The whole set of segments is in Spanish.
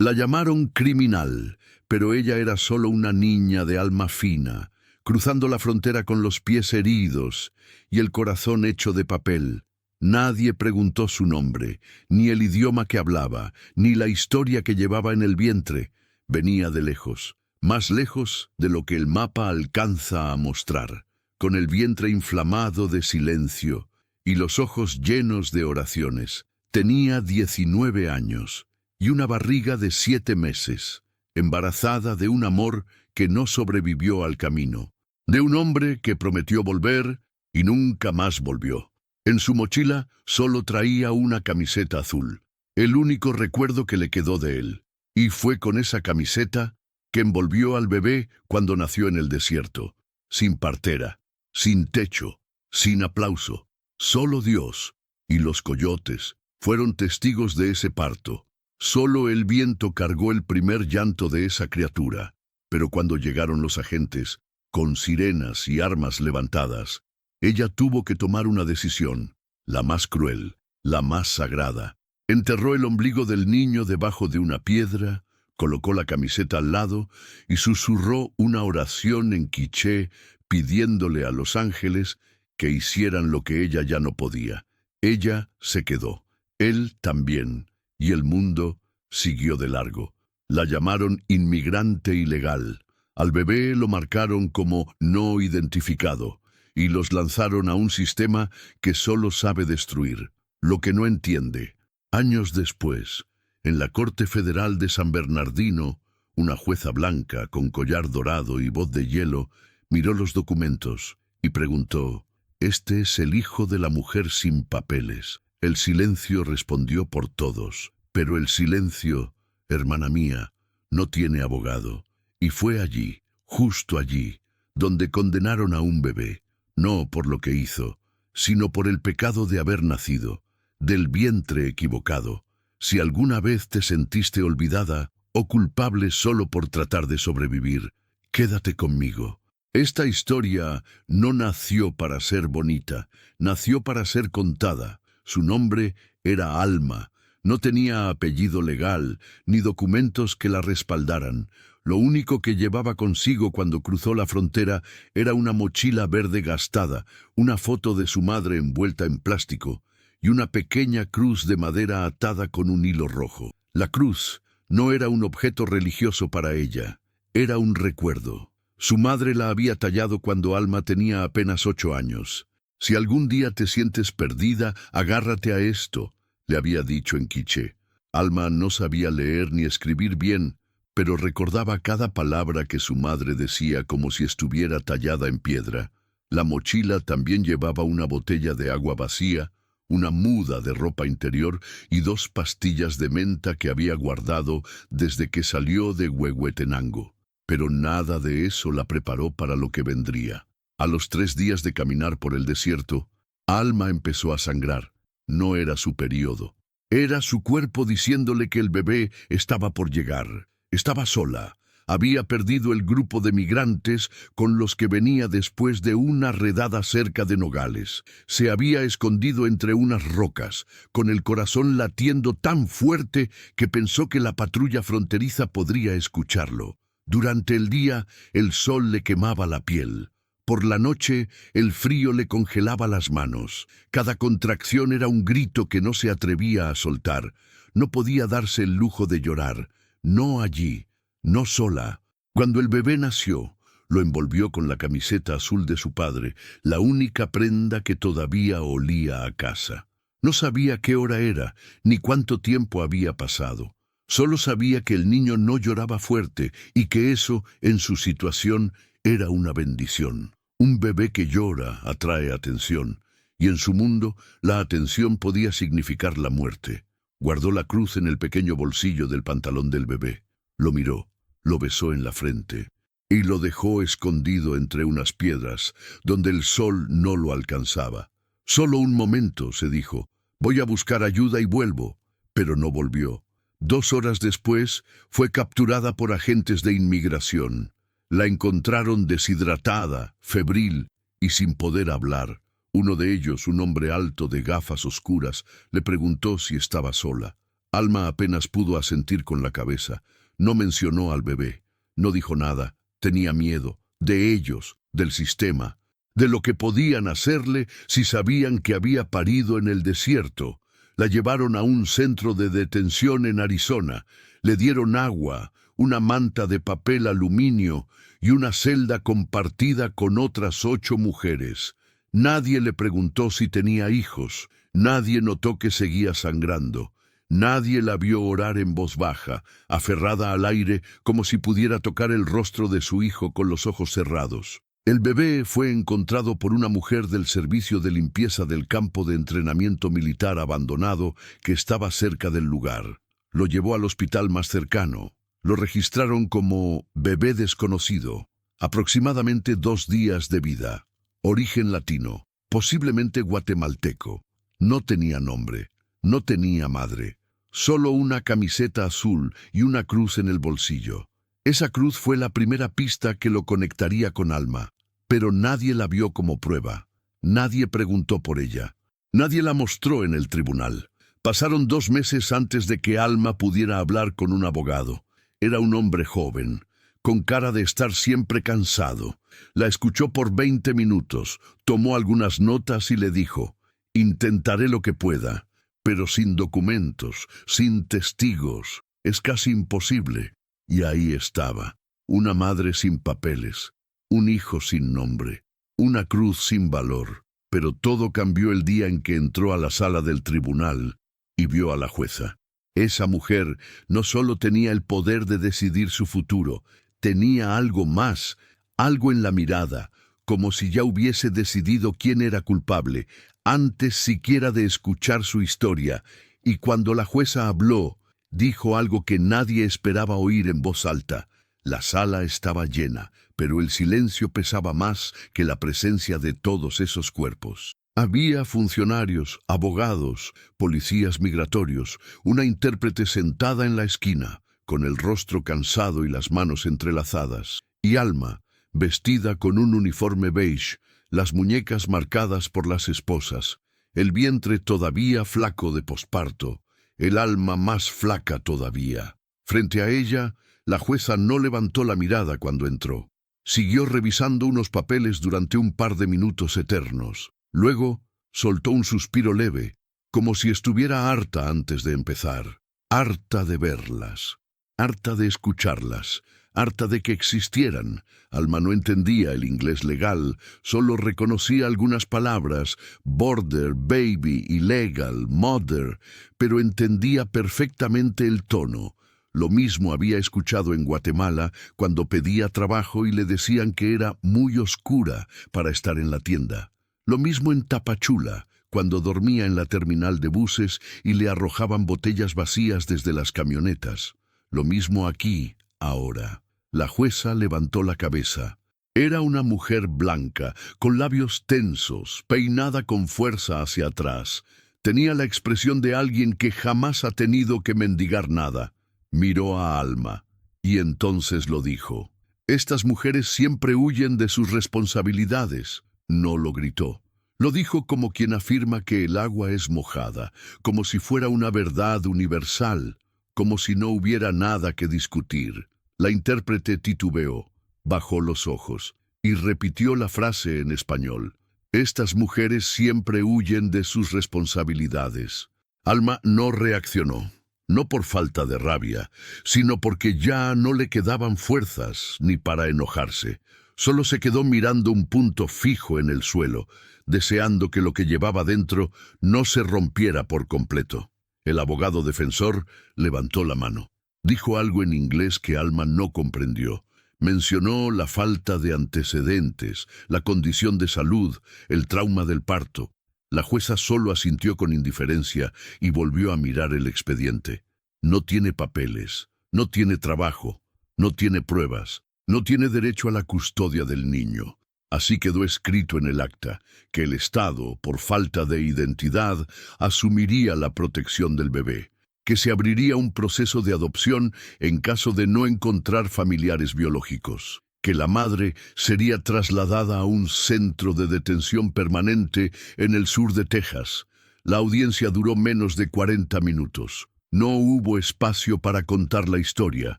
La llamaron criminal, pero ella era solo una niña de alma fina, cruzando la frontera con los pies heridos y el corazón hecho de papel. Nadie preguntó su nombre, ni el idioma que hablaba, ni la historia que llevaba en el vientre. Venía de lejos, más lejos de lo que el mapa alcanza a mostrar, con el vientre inflamado de silencio y los ojos llenos de oraciones. Tenía 19 años y una barriga de 7 meses, embarazada de un amor que no sobrevivió al camino, de un hombre que prometió volver y nunca más volvió. En su mochila solo traía una camiseta azul, el único recuerdo que le quedó de él, y fue con esa camiseta que envolvió al bebé cuando nació en el desierto, sin partera, sin techo, sin aplauso. Solo Dios y los coyotes fueron testigos de ese parto. Solo el viento cargó el primer llanto de esa criatura, pero cuando llegaron los agentes, con sirenas y armas levantadas, ella tuvo que tomar una decisión, la más cruel, la más sagrada. Enterró el ombligo del niño debajo de una piedra, colocó la camiseta al lado y susurró una oración en quiché pidiéndole a los ángeles que hicieran lo que ella ya no podía. Ella se quedó, él también, y el mundo siguió de largo. La llamaron inmigrante ilegal. Al bebé lo marcaron como no identificado y los lanzaron a un sistema que solo sabe destruir, lo que no entiende. Años después, en la Corte Federal de San Bernardino, una jueza blanca con collar dorado y voz de hielo miró los documentos y preguntó: «¿Este es el hijo de la mujer sin papeles?». El silencio respondió por todos, pero el silencio, hermana mía, no tiene abogado. Y fue allí, justo allí, donde condenaron a un bebé, no por lo que hizo, sino por el pecado de haber nacido, del vientre equivocado. Si alguna vez te sentiste olvidada o culpable solo por tratar de sobrevivir, quédate conmigo. Esta historia no nació para ser bonita, nació para ser contada. Su nombre era Alma. No tenía apellido legal, ni documentos que la respaldaran. Lo único que llevaba consigo cuando cruzó la frontera era una mochila verde gastada, una foto de su madre envuelta en plástico y una pequeña cruz de madera atada con un hilo rojo. La cruz no era un objeto religioso para ella, era un recuerdo. Su madre la había tallado cuando Alma tenía apenas 8 años. «Si algún día te sientes perdida, agárrate a esto», le había dicho en quiché. Alma no sabía leer ni escribir bien, pero recordaba cada palabra que su madre decía como si estuviera tallada en piedra. La mochila también llevaba una botella de agua vacía, una muda de ropa interior y 2 pastillas de menta que había guardado desde que salió de Huehuetenango. Pero nada de eso la preparó para lo que vendría. A los 3 días de caminar por el desierto, Alma empezó a sangrar. No era su periodo. Era su cuerpo diciéndole que el bebé estaba por llegar. Estaba sola. Había perdido el grupo de migrantes con los que venía después de una redada cerca de Nogales. Se había escondido entre unas rocas, con el corazón latiendo tan fuerte que pensó que la patrulla fronteriza podría escucharlo. Durante el día, el sol le quemaba la piel. Por la noche, el frío le congelaba las manos. Cada contracción era un grito que no se atrevía a soltar. No podía darse el lujo de llorar. No allí, no sola. Cuando el bebé nació, lo envolvió con la camiseta azul de su padre, la única prenda que todavía olía a casa. No sabía qué hora era, ni cuánto tiempo había pasado. Solo sabía que el niño no lloraba fuerte y que eso, en su situación, era una bendición. Un bebé que llora atrae atención, y en su mundo la atención podía significar la muerte. Guardó la cruz en el pequeño bolsillo del pantalón del bebé. Lo miró, lo besó en la frente, y lo dejó escondido entre unas piedras, donde el sol no lo alcanzaba. Solo un momento, se dijo. Voy a buscar ayuda y vuelvo. Pero no volvió. 2 horas después, fue capturada por agentes de inmigración. La encontraron deshidratada, febril y sin poder hablar. Uno de ellos, un hombre alto de gafas oscuras, le preguntó si estaba sola. Alma apenas pudo asentir con la cabeza. No mencionó al bebé. No dijo nada. Tenía miedo. De ellos, del sistema, de lo que podían hacerle si sabían que había parido en el desierto. La llevaron a un centro de detención en Arizona. Le dieron agua, una manta de papel aluminio y una celda compartida con otras 8 mujeres. Nadie le preguntó si tenía hijos. Nadie notó que seguía sangrando. Nadie la vio orar en voz baja, aferrada al aire como si pudiera tocar el rostro de su hijo con los ojos cerrados. El bebé fue encontrado por una mujer del servicio de limpieza del campo de entrenamiento militar abandonado que estaba cerca del lugar. Lo llevó al hospital más cercano. Lo registraron como bebé desconocido. Aproximadamente 2 días de vida. Origen latino, posiblemente guatemalteco. No tenía nombre. No tenía madre. Solo una camiseta azul y una cruz en el bolsillo. Esa cruz fue la primera pista que lo conectaría con Alma, pero nadie la vio como prueba. Nadie preguntó por ella. Nadie la mostró en el tribunal. Pasaron 2 meses antes de que Alma pudiera hablar con un abogado. Era un hombre joven, con cara de estar siempre cansado. La escuchó por 20 minutos, tomó algunas notas y le dijo: «Intentaré lo que pueda, pero sin documentos, sin testigos, es casi imposible». Y ahí estaba, una madre sin papeles, un hijo sin nombre, una cruz sin valor. Pero todo cambió el día en que entró a la sala del tribunal y vio a la jueza. Esa mujer no solo tenía el poder de decidir su futuro, tenía algo más, algo en la mirada, como si ya hubiese decidido quién era culpable, antes siquiera de escuchar su historia. Y cuando la jueza habló, dijo algo que nadie esperaba oír en voz alta. La sala estaba llena, pero el silencio pesaba más que la presencia de todos esos cuerpos. Había funcionarios, abogados, policías migratorios, una intérprete sentada en la esquina, con el rostro cansado y las manos entrelazadas, y Alma, vestida con un uniforme beige, las muñecas marcadas por las esposas, el vientre todavía flaco de posparto, el alma más flaca todavía. Frente a ella, la jueza no levantó la mirada cuando entró. Siguió revisando unos papeles durante un par de minutos eternos. Luego, soltó un suspiro leve, como si estuviera harta antes de empezar. Harta de verlas, harta de escucharlas, harta de que existieran. Alma no entendía el inglés legal, solo reconocía algunas palabras, border, baby, illegal, mother, pero entendía perfectamente el tono. Lo mismo había escuchado en Guatemala cuando pedía trabajo y le decían que era muy oscura para estar en la tienda. Lo mismo en Tapachula, cuando dormía en la terminal de buses y le arrojaban botellas vacías desde las camionetas. Lo mismo aquí, ahora. La jueza levantó la cabeza. Era una mujer blanca, con labios tensos, peinada con fuerza hacia atrás. Tenía la expresión de alguien que jamás ha tenido que mendigar nada. Miró a Alma, y entonces lo dijo. «Estas mujeres siempre huyen de sus responsabilidades». No lo gritó. Lo dijo como quien afirma que el agua es mojada, como si fuera una verdad universal, como si no hubiera nada que discutir. La intérprete titubeó, bajó los ojos y repitió la frase en español. «Estas mujeres siempre huyen de sus responsabilidades». Alma no reaccionó, no por falta de rabia, sino porque ya no le quedaban fuerzas ni para enojarse. Solo se quedó mirando un punto fijo en el suelo, deseando que lo que llevaba dentro no se rompiera por completo. El abogado defensor levantó la mano. Dijo algo en inglés que Alma no comprendió. Mencionó la falta de antecedentes, la condición de salud, el trauma del parto. La jueza solo asintió con indiferencia y volvió a mirar el expediente. No tiene papeles, no tiene trabajo, no tiene pruebas, no tiene derecho a la custodia del niño. Así quedó escrito en el acta que el Estado, por falta de identidad, asumiría la protección del bebé, que se abriría un proceso de adopción en caso de no encontrar familiares biológicos, que la madre sería trasladada a un centro de detención permanente en el sur de Texas. La audiencia duró menos de 40 minutos. No hubo espacio para contar la historia,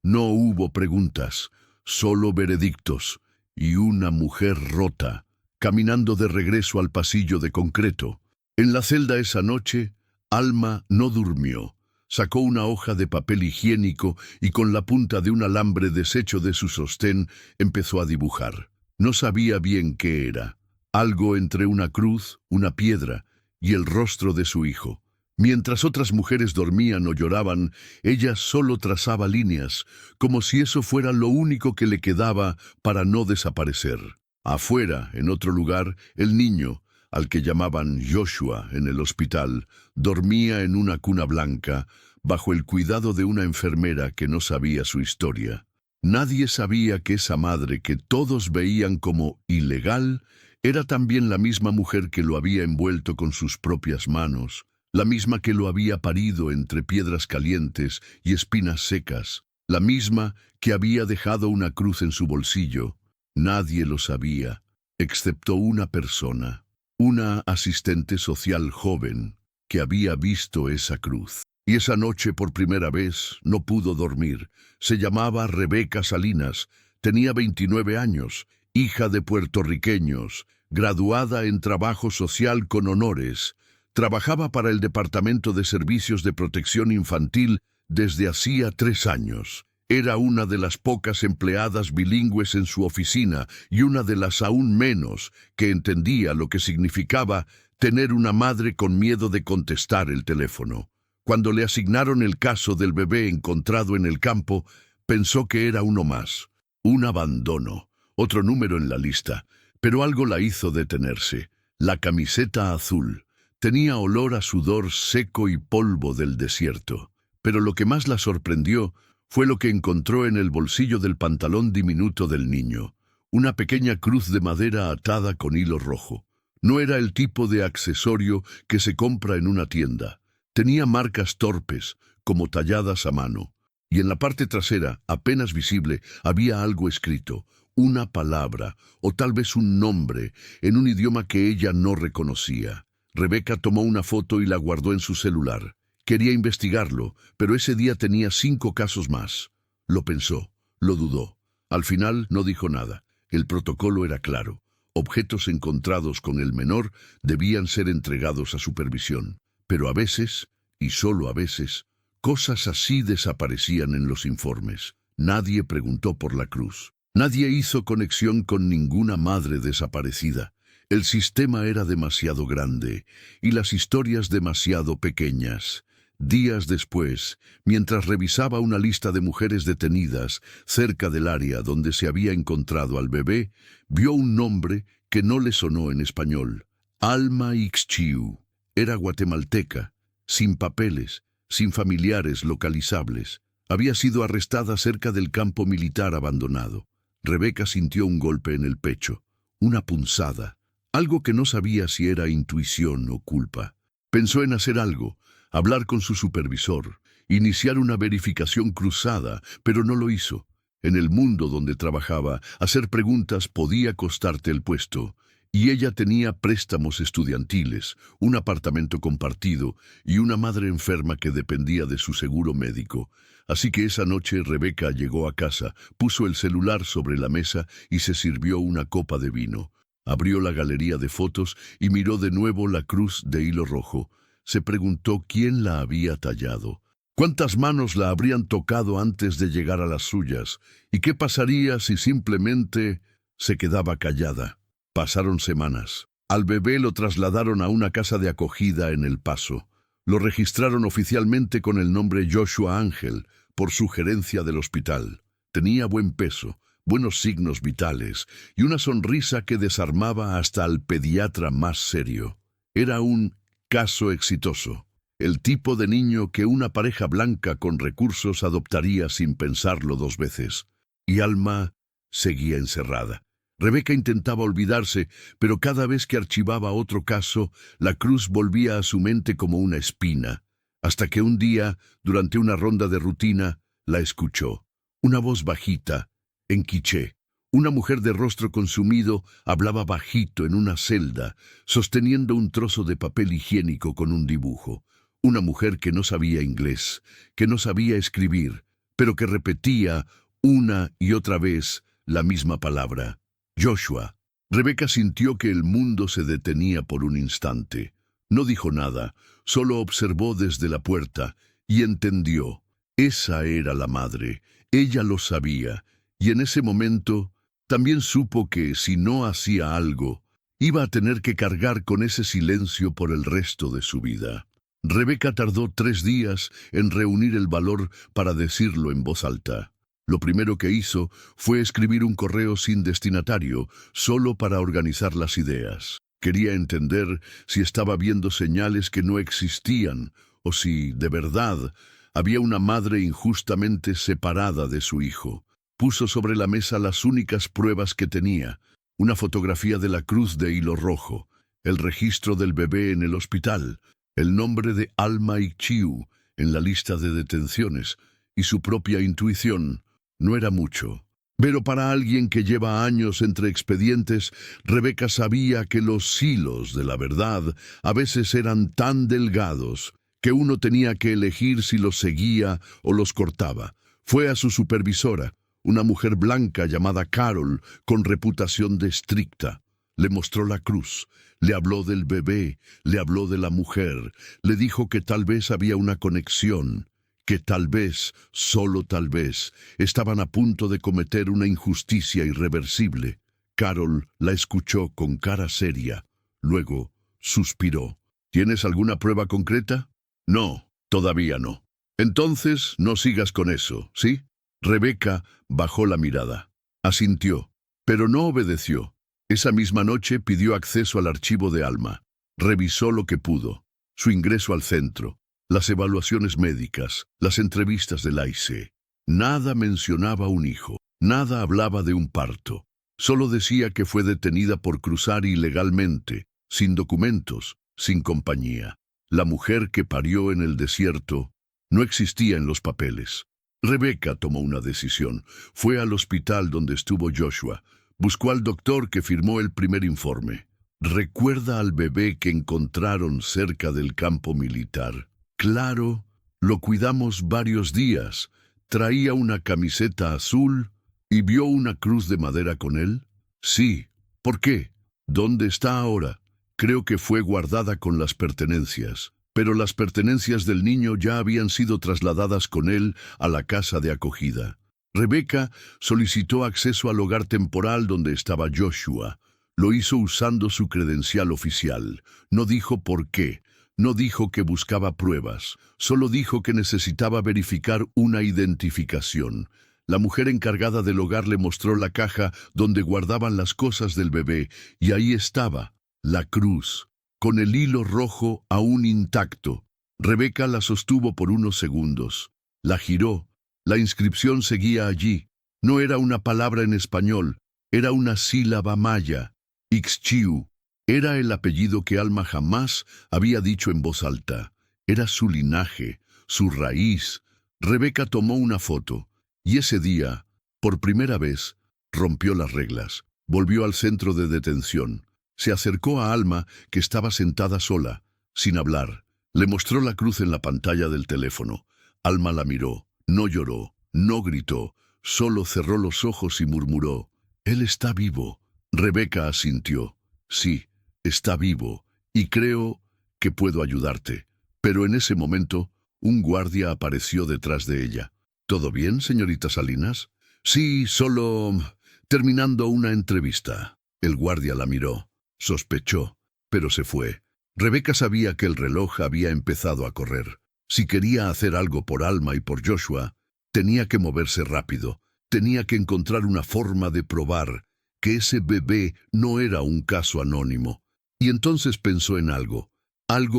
no hubo preguntas, solo veredictos y una mujer rota, caminando de regreso al pasillo de concreto. En la celda esa noche, Alma no durmió. Sacó una hoja de papel higiénico y con la punta de un alambre deshecho de su sostén empezó a dibujar. No sabía bien qué era. Algo entre una cruz, una piedra y el rostro de su hijo. Mientras otras mujeres dormían o lloraban, ella solo trazaba líneas, como si eso fuera lo único que le quedaba para no desaparecer. Afuera, en otro lugar, el niño, al que llamaban Joshua en el hospital, dormía en una cuna blanca, bajo el cuidado de una enfermera que no sabía su historia. Nadie sabía que esa madre que todos veían como ilegal era también la misma mujer que lo había envuelto con sus propias manos, la misma que lo había parido entre piedras calientes y espinas secas, la misma que había dejado una cruz en su bolsillo. Nadie lo sabía, excepto una persona, una asistente social joven, que había visto esa cruz. Y esa noche por primera vez no pudo dormir. Se llamaba Rebeca Salinas, tenía 29 años, hija de puertorriqueños, graduada en trabajo social con honores. Trabajaba para el Departamento de Servicios de Protección Infantil desde hacía 3 años. Era una de las pocas empleadas bilingües en su oficina y una de las aún menos que entendía lo que significaba tener una madre con miedo de contestar el teléfono. Cuando le asignaron el caso del bebé encontrado en el campo, pensó que era uno más, un abandono, otro número en la lista, pero algo la hizo detenerse. La camiseta azul. Tenía olor a sudor seco y polvo del desierto, pero lo que más la sorprendió fue lo que encontró en el bolsillo del pantalón diminuto del niño, una pequeña cruz de madera atada con hilo rojo. No era el tipo de accesorio que se compra en una tienda. Tenía marcas torpes, como talladas a mano, y en la parte trasera, apenas visible, había algo escrito, una palabra, o tal vez un nombre, en un idioma que ella no reconocía. Rebeca tomó una foto y la guardó en su celular. Quería investigarlo, pero ese día tenía 5 casos más. Lo pensó, lo dudó. Al final no dijo nada. El protocolo era claro. Objetos encontrados con el menor debían ser entregados a supervisión. Pero a veces, y solo a veces, cosas así desaparecían en los informes. Nadie preguntó por la cruz. Nadie hizo conexión con ninguna madre desaparecida. El sistema era demasiado grande y las historias demasiado pequeñas. Días después, mientras revisaba una lista de mujeres detenidas cerca del área donde se había encontrado al bebé, vio un nombre que no le sonó en español. Alma Ixchiu. Era guatemalteca, sin papeles, sin familiares localizables. Había sido arrestada cerca del campo militar abandonado. Rebeca sintió un golpe en el pecho, una punzada, algo que no sabía si era intuición o culpa. Pensó en hacer algo, hablar con su supervisor, iniciar una verificación cruzada, pero no lo hizo. En el mundo donde trabajaba, hacer preguntas podía costarte el puesto. Y ella tenía préstamos estudiantiles, un apartamento compartido y una madre enferma que dependía de su seguro médico. Así que esa noche Rebeca llegó a casa, puso el celular sobre la mesa y se sirvió una copa de vino. Abrió la galería de fotos y miró de nuevo la cruz de hilo rojo. Se preguntó quién la había tallado, cuántas manos la habrían tocado antes de llegar a las suyas, y qué pasaría si simplemente se quedaba callada. Pasaron semanas. Al bebé lo trasladaron a una casa de acogida en El Paso. Lo registraron oficialmente con el nombre Joshua Ángel, por sugerencia del hospital. Tenía buen peso, buenos signos vitales y una sonrisa que desarmaba hasta al pediatra más serio. Era un caso exitoso. El tipo de niño que una pareja blanca con recursos adoptaría sin pensarlo 2 veces. Y Alma seguía encerrada. Rebeca intentaba olvidarse, pero cada vez que archivaba otro caso, la cruz volvía a su mente como una espina, hasta que un día, durante una ronda de rutina, la escuchó. Una voz bajita, en quiché. Una mujer de rostro consumido hablaba bajito en una celda, sosteniendo un trozo de papel higiénico con un dibujo. Una mujer que no sabía inglés, que no sabía escribir, pero que repetía una y otra vez la misma palabra: Joshua. Rebeca sintió que el mundo se detenía por un instante. No dijo nada, solo observó desde la puerta y entendió. Esa era la madre, ella lo sabía, y en ese momento también supo que si no hacía algo, iba a tener que cargar con ese silencio por el resto de su vida. Rebeca tardó 3 días en reunir el valor para decirlo en voz alta. Lo primero que hizo fue escribir un correo sin destinatario, solo para organizar las ideas. Quería entender si estaba viendo señales que no existían, o si, de verdad, había una madre injustamente separada de su hijo. Puso sobre la mesa las únicas pruebas que tenía: una fotografía de la cruz de hilo rojo, el registro del bebé en el hospital, el nombre de Alma Ichiu en la lista de detenciones, y su propia intuición. No era mucho, pero para alguien que lleva años entre expedientes, Rebeca sabía que los hilos de la verdad a veces eran tan delgados que uno tenía que elegir si los seguía o los cortaba. Fue a su supervisora, una mujer blanca llamada Carol, con reputación de estricta. Le mostró la cruz, le habló del bebé, le habló de la mujer, le dijo que tal vez había una conexión, que tal vez, solo tal vez, estaban a punto de cometer una injusticia irreversible. Carol la escuchó con cara seria. Luego suspiró. ¿Tienes alguna prueba concreta? No, todavía no. Entonces no sigas con eso, ¿sí? Rebeca bajó la mirada. Asintió, pero no obedeció. Esa misma noche pidió acceso al archivo de Alma. Revisó lo que pudo: su ingreso al centro, las evaluaciones médicas, las entrevistas del AIC. Nada mencionaba un hijo, nada hablaba de un parto. Solo decía que fue detenida por cruzar ilegalmente, sin documentos, sin compañía. La mujer que parió en el desierto no existía en los papeles. Rebeca tomó una decisión. Fue al hospital donde estuvo Joshua. Buscó al doctor que firmó el primer informe. ¿Recuerda al bebé que encontraron cerca del campo militar? Claro, lo cuidamos varios días. Traía una camiseta azul. ¿Y vio una cruz de madera con él? Sí. ¿Por qué? ¿Dónde está ahora? Creo que fue guardada con las pertenencias. Pero las pertenencias del niño ya habían sido trasladadas con él a la casa de acogida. Rebeca solicitó acceso al hogar temporal donde estaba Joshua. Lo hizo usando su credencial oficial. No dijo por qué. No dijo que buscaba pruebas. Solo dijo que necesitaba verificar una identificación. La mujer encargada del hogar le mostró la caja donde guardaban las cosas del bebé, y ahí estaba, la cruz, con el hilo rojo aún intacto. Rebeca la sostuvo por unos segundos. La giró. La inscripción seguía allí. No era una palabra en español, era una sílaba maya. Ixchiu. Era el apellido que Alma jamás había dicho en voz alta. Era su linaje, su raíz. Rebeca tomó una foto, y ese día, por primera vez, rompió las reglas. Volvió al centro de detención. Se acercó a Alma, que estaba sentada sola, sin hablar. Le mostró la cruz en la pantalla del teléfono. Alma la miró. No lloró, no gritó, solo cerró los ojos y murmuró: «Él está vivo». Rebeca asintió. «Sí, está vivo, y creo que puedo ayudarte». Pero en ese momento, un guardia apareció detrás de ella. «¿Todo bien, señorita Salinas?» «Sí, solo terminando una entrevista». El guardia la miró. Sospechó, pero se fue. Rebeca sabía que el reloj había empezado a correr. Si quería hacer algo por Alma y por Joshua, tenía que moverse rápido. Tenía que encontrar una forma de probar que ese bebé no era un caso anónimo. Y entonces pensó en algo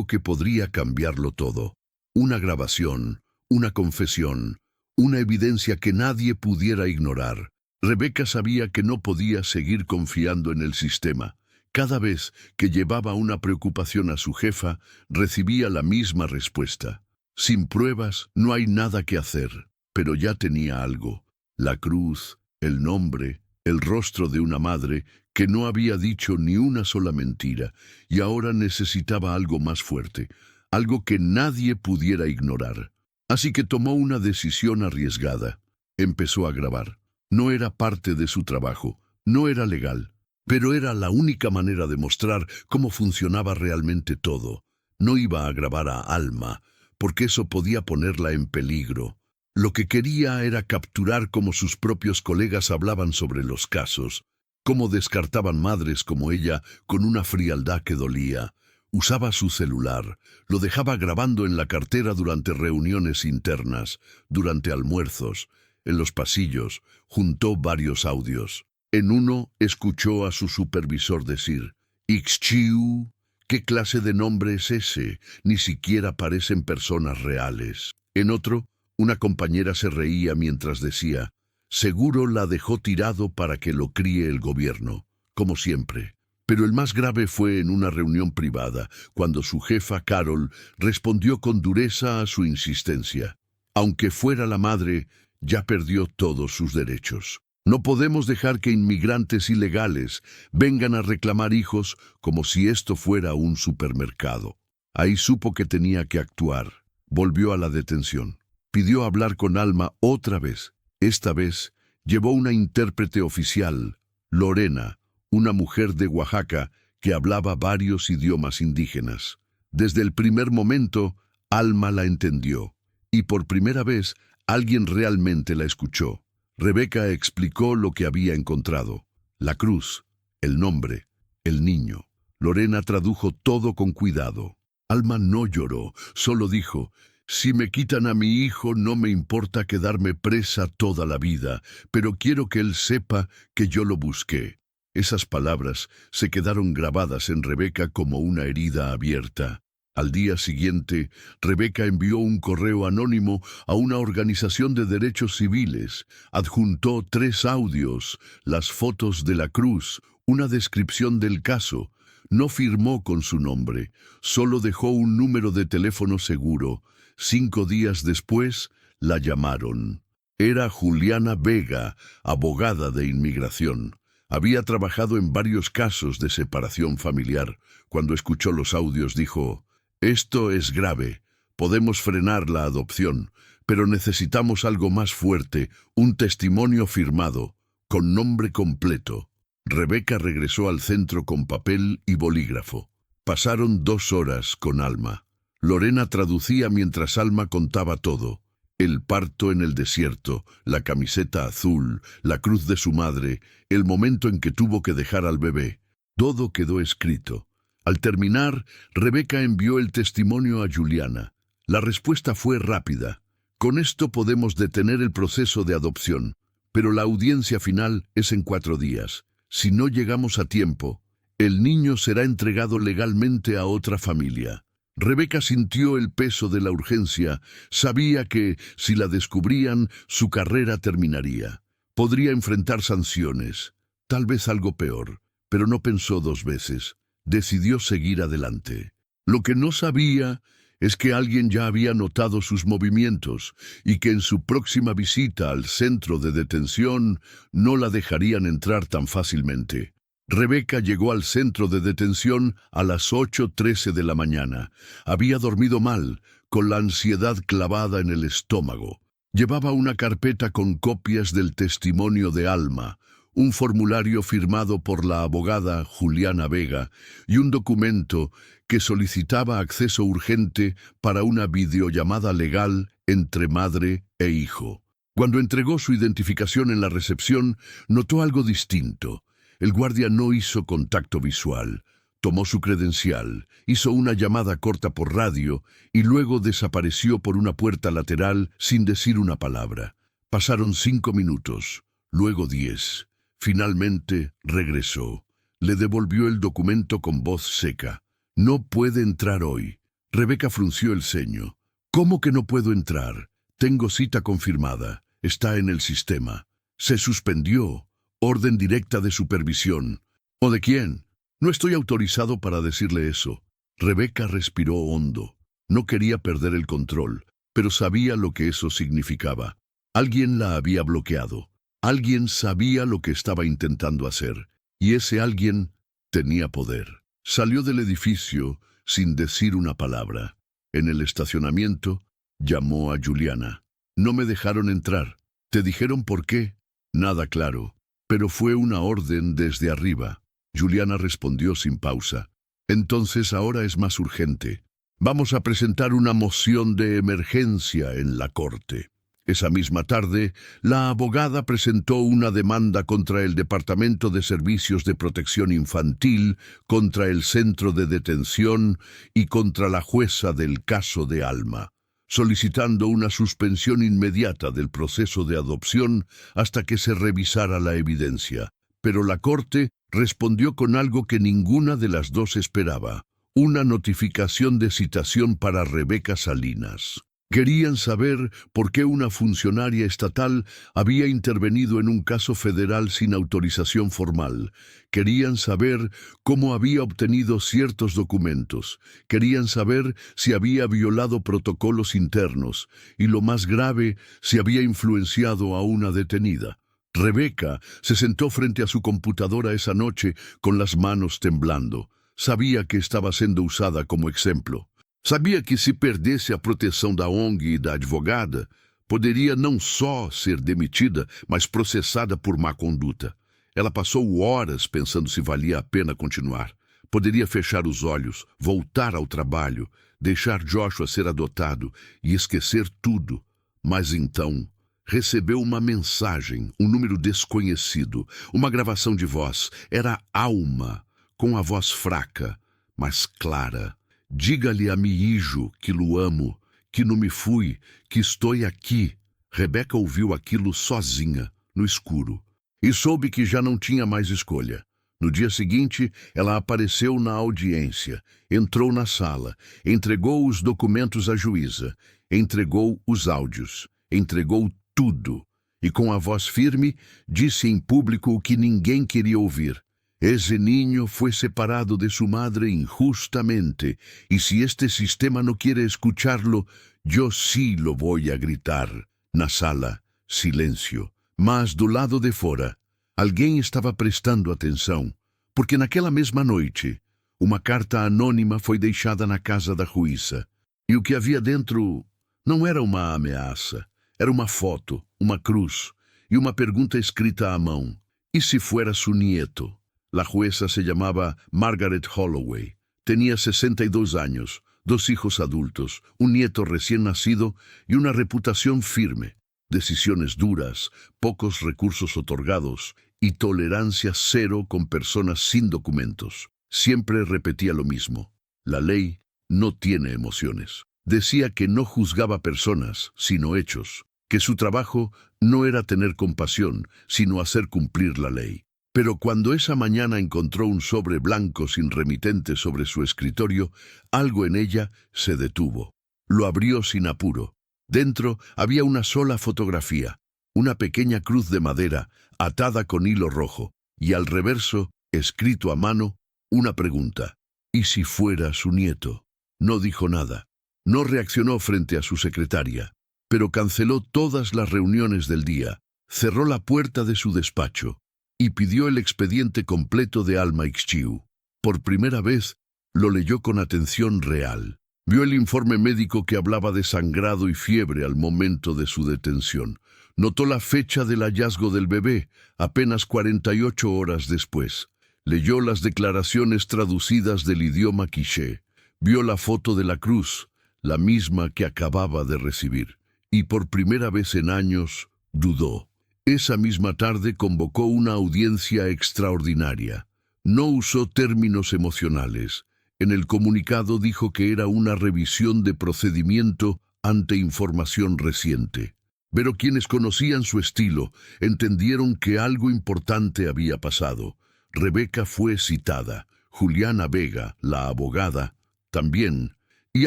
que podría cambiarlo todo. Una grabación, una confesión, una evidencia que nadie pudiera ignorar. Rebeca sabía que no podía seguir confiando en el sistema. Cada vez que llevaba una preocupación a su jefa, recibía la misma respuesta: «Sin pruebas no hay nada que hacer». Pero ya tenía algo: la cruz, el nombre, el rostro de una madre que no había dicho ni una sola mentira, y ahora necesitaba algo más fuerte, algo que nadie pudiera ignorar. Así que tomó una decisión arriesgada. Empezó a grabar. No era parte de su trabajo, no era legal, pero era la única manera de mostrar cómo funcionaba realmente todo. No iba a grabar a Alma, porque eso podía ponerla en peligro. Lo que quería era capturar cómo sus propios colegas hablaban sobre los casos, cómo descartaban madres como ella con una frialdad que dolía. Usaba su celular, lo dejaba grabando en la cartera durante reuniones internas, durante almuerzos, en los pasillos, juntó varios audios. En uno escuchó a su supervisor decir, «Ixchiu, ¿qué clase de nombre es ese? Ni siquiera parecen personas reales». En otro, una compañera se reía mientras decía, «Seguro la dejó tirado para que lo críe el gobierno», como siempre. Pero el más grave fue en una reunión privada, cuando su jefa, Carol, respondió con dureza a su insistencia. Aunque fuera la madre, ya perdió todos sus derechos. No podemos dejar que inmigrantes ilegales vengan a reclamar hijos como si esto fuera un supermercado. Ahí supo que tenía que actuar. Volvió a la detención. Pidió hablar con Alma otra vez. Esta vez llevó una intérprete oficial, Lorena, una mujer de Oaxaca que hablaba varios idiomas indígenas. Desde el primer momento, Alma la entendió, y por primera vez alguien realmente la escuchó. Rebeca explicó lo que había encontrado: la cruz, el nombre, el niño. Lorena tradujo todo con cuidado. Alma no lloró, solo dijo, «Si me quitan a mi hijo, no me importa quedarme presa toda la vida, pero quiero que él sepa que yo lo busqué». Esas palabras se quedaron grabadas en Rebeca como una herida abierta. Al día siguiente, Rebeca envió un correo anónimo a una organización de derechos civiles, adjuntó 3 audios, las fotos de la cruz, una descripción del caso. No firmó con su nombre, solo dejó un número de teléfono seguro. 5 días después, la llamaron. Era Juliana Vega, abogada de inmigración. Había trabajado en varios casos de separación familiar. Cuando escuchó los audios dijo, «Esto es grave. Podemos frenar la adopción, pero necesitamos algo más fuerte, un testimonio firmado, con nombre completo». Rebeca regresó al centro con papel y bolígrafo. Pasaron 2 horas con Alma. Lorena traducía mientras Alma contaba todo. El parto en el desierto, la camiseta azul, la cruz de su madre, el momento en que tuvo que dejar al bebé. Todo quedó escrito. Al terminar, Rebeca envió el testimonio a Juliana. La respuesta fue rápida. «Con esto podemos detener el proceso de adopción, pero la audiencia final es en 4 días. Si no llegamos a tiempo, el niño será entregado legalmente a otra familia». Rebeca sintió el peso de la urgencia. Sabía que, si la descubrían, su carrera terminaría. Podría enfrentar sanciones, tal vez algo peor, pero no pensó 2 veces. Decidió seguir adelante. Lo que no sabía es que alguien ya había notado sus movimientos y que en su próxima visita al centro de detención no la dejarían entrar tan fácilmente. Rebeca llegó al centro de detención a las 8:13 de la mañana. Había dormido mal, con la ansiedad clavada en el estómago. Llevaba una carpeta con copias del testimonio de Alma, un formulario firmado por la abogada Juliana Vega y un documento que solicitaba acceso urgente para una videollamada legal entre madre e hijo. Cuando entregó su identificación en la recepción, notó algo distinto. El guardia no hizo contacto visual. Tomó su credencial, hizo una llamada corta por radio y luego desapareció por una puerta lateral sin decir una palabra. Pasaron 5 minutos, luego 10. Finalmente regresó. Le devolvió el documento con voz seca. «No puede entrar hoy». Rebeca frunció el ceño. «¿Cómo que no puedo entrar? Tengo cita confirmada. Está en el sistema». «Se suspendió. Orden directa de supervisión». «¿O de quién? No estoy autorizado para decirle eso». Rebeca respiró hondo. No quería perder el control, pero sabía lo que eso significaba. Alguien la había bloqueado. Alguien sabía lo que estaba intentando hacer, y ese alguien tenía poder. Salió del edificio sin decir una palabra. En el estacionamiento, llamó a Juliana. No me dejaron entrar. ¿Te dijeron por qué? Nada claro, pero fue una orden desde arriba. Juliana respondió sin pausa. Entonces ahora es más urgente. Vamos a presentar una moción de emergencia en la corte. Esa misma tarde, la abogada presentó una demanda contra el Departamento de Servicios de Protección Infantil, contra el centro de detención y contra la jueza del caso de Alma, solicitando una suspensión inmediata del proceso de adopción hasta que se revisara la evidencia. Pero la Corte respondió con algo que ninguna de las dos esperaba: una notificación de citación para Rebeca Salinas. Querían saber por qué una funcionaria estatal había intervenido en un caso federal sin autorización formal. Querían saber cómo había obtenido ciertos documentos. Querían saber si había violado protocolos internos y, lo más grave, si había influenciado a una detenida. Rebeca se sentó frente a su computadora esa noche con las manos temblando. Sabía que estaba siendo usada como ejemplo. Sabia que se perdesse a proteção da ONG e da advogada, poderia não só ser demitida, mas processada por má conduta. Ela passou horas pensando se valia a pena continuar. Poderia fechar os olhos, voltar ao trabalho, deixar Joshua ser adotado e esquecer tudo. Mas então recebeu uma mensagem, um número desconhecido, uma gravação de voz. Era Alma, com a voz fraca, mas clara. Diga-lhe a mi hijo que lo amo, que não me fui, que estou aqui. Rebeca ouviu aquilo sozinha, no escuro, e soube que já não tinha mais escolha. No dia seguinte, ela apareceu na audiência, entrou na sala, entregou os documentos à juíza, entregou os áudios, entregou tudo, e com a voz firme, disse em público o que ninguém queria ouvir. Ese niño fue separado de su madre injustamente, y si este sistema no quiere escucharlo, yo sí lo voy a gritar. Na sala, silêncio. Mas do lado de fora, alguém estava prestando atenção, porque naquela mesma noite, uma carta anônima foi deixada na casa da juíza, e o que havia dentro não era uma ameaça, era uma foto, uma cruz, e uma pergunta escrita à mão. E se fuera su nieto? La jueza se llamaba Margaret Holloway. Tenía 62 años, 2 hijos adultos, un nieto recién nacido y una reputación firme. Decisiones duras, pocos recursos otorgados y tolerancia cero con personas sin documentos. Siempre repetía lo mismo: la ley no tiene emociones. Decía que no juzgaba personas, sino hechos, que su trabajo no era tener compasión, sino hacer cumplir la ley. Pero cuando esa mañana encontró un sobre blanco sin remitente sobre su escritorio, algo en ella se detuvo. Lo abrió sin apuro. Dentro había una sola fotografía, una pequeña cruz de madera atada con hilo rojo, y al reverso, escrito a mano, una pregunta: ¿y si fuera su nieto? No dijo nada. No reaccionó frente a su secretaria, pero canceló todas las reuniones del día, cerró la puerta de su despacho y pidió el expediente completo de Alma Ixchiu. Por primera vez, lo leyó con atención real. Vio el informe médico que hablaba de sangrado y fiebre al momento de su detención. Notó la fecha del hallazgo del bebé, apenas 48 horas después. Leyó las declaraciones traducidas del idioma quiché. Vio la foto de la cruz, la misma que acababa de recibir. Y por primera vez en años, dudó. Esa misma tarde convocó una audiencia extraordinaria. No usó términos emocionales. En el comunicado dijo que era una revisión de procedimiento ante información reciente. Pero quienes conocían su estilo entendieron que algo importante había pasado. Rebeca fue citada, Juliana Vega, la abogada, también, y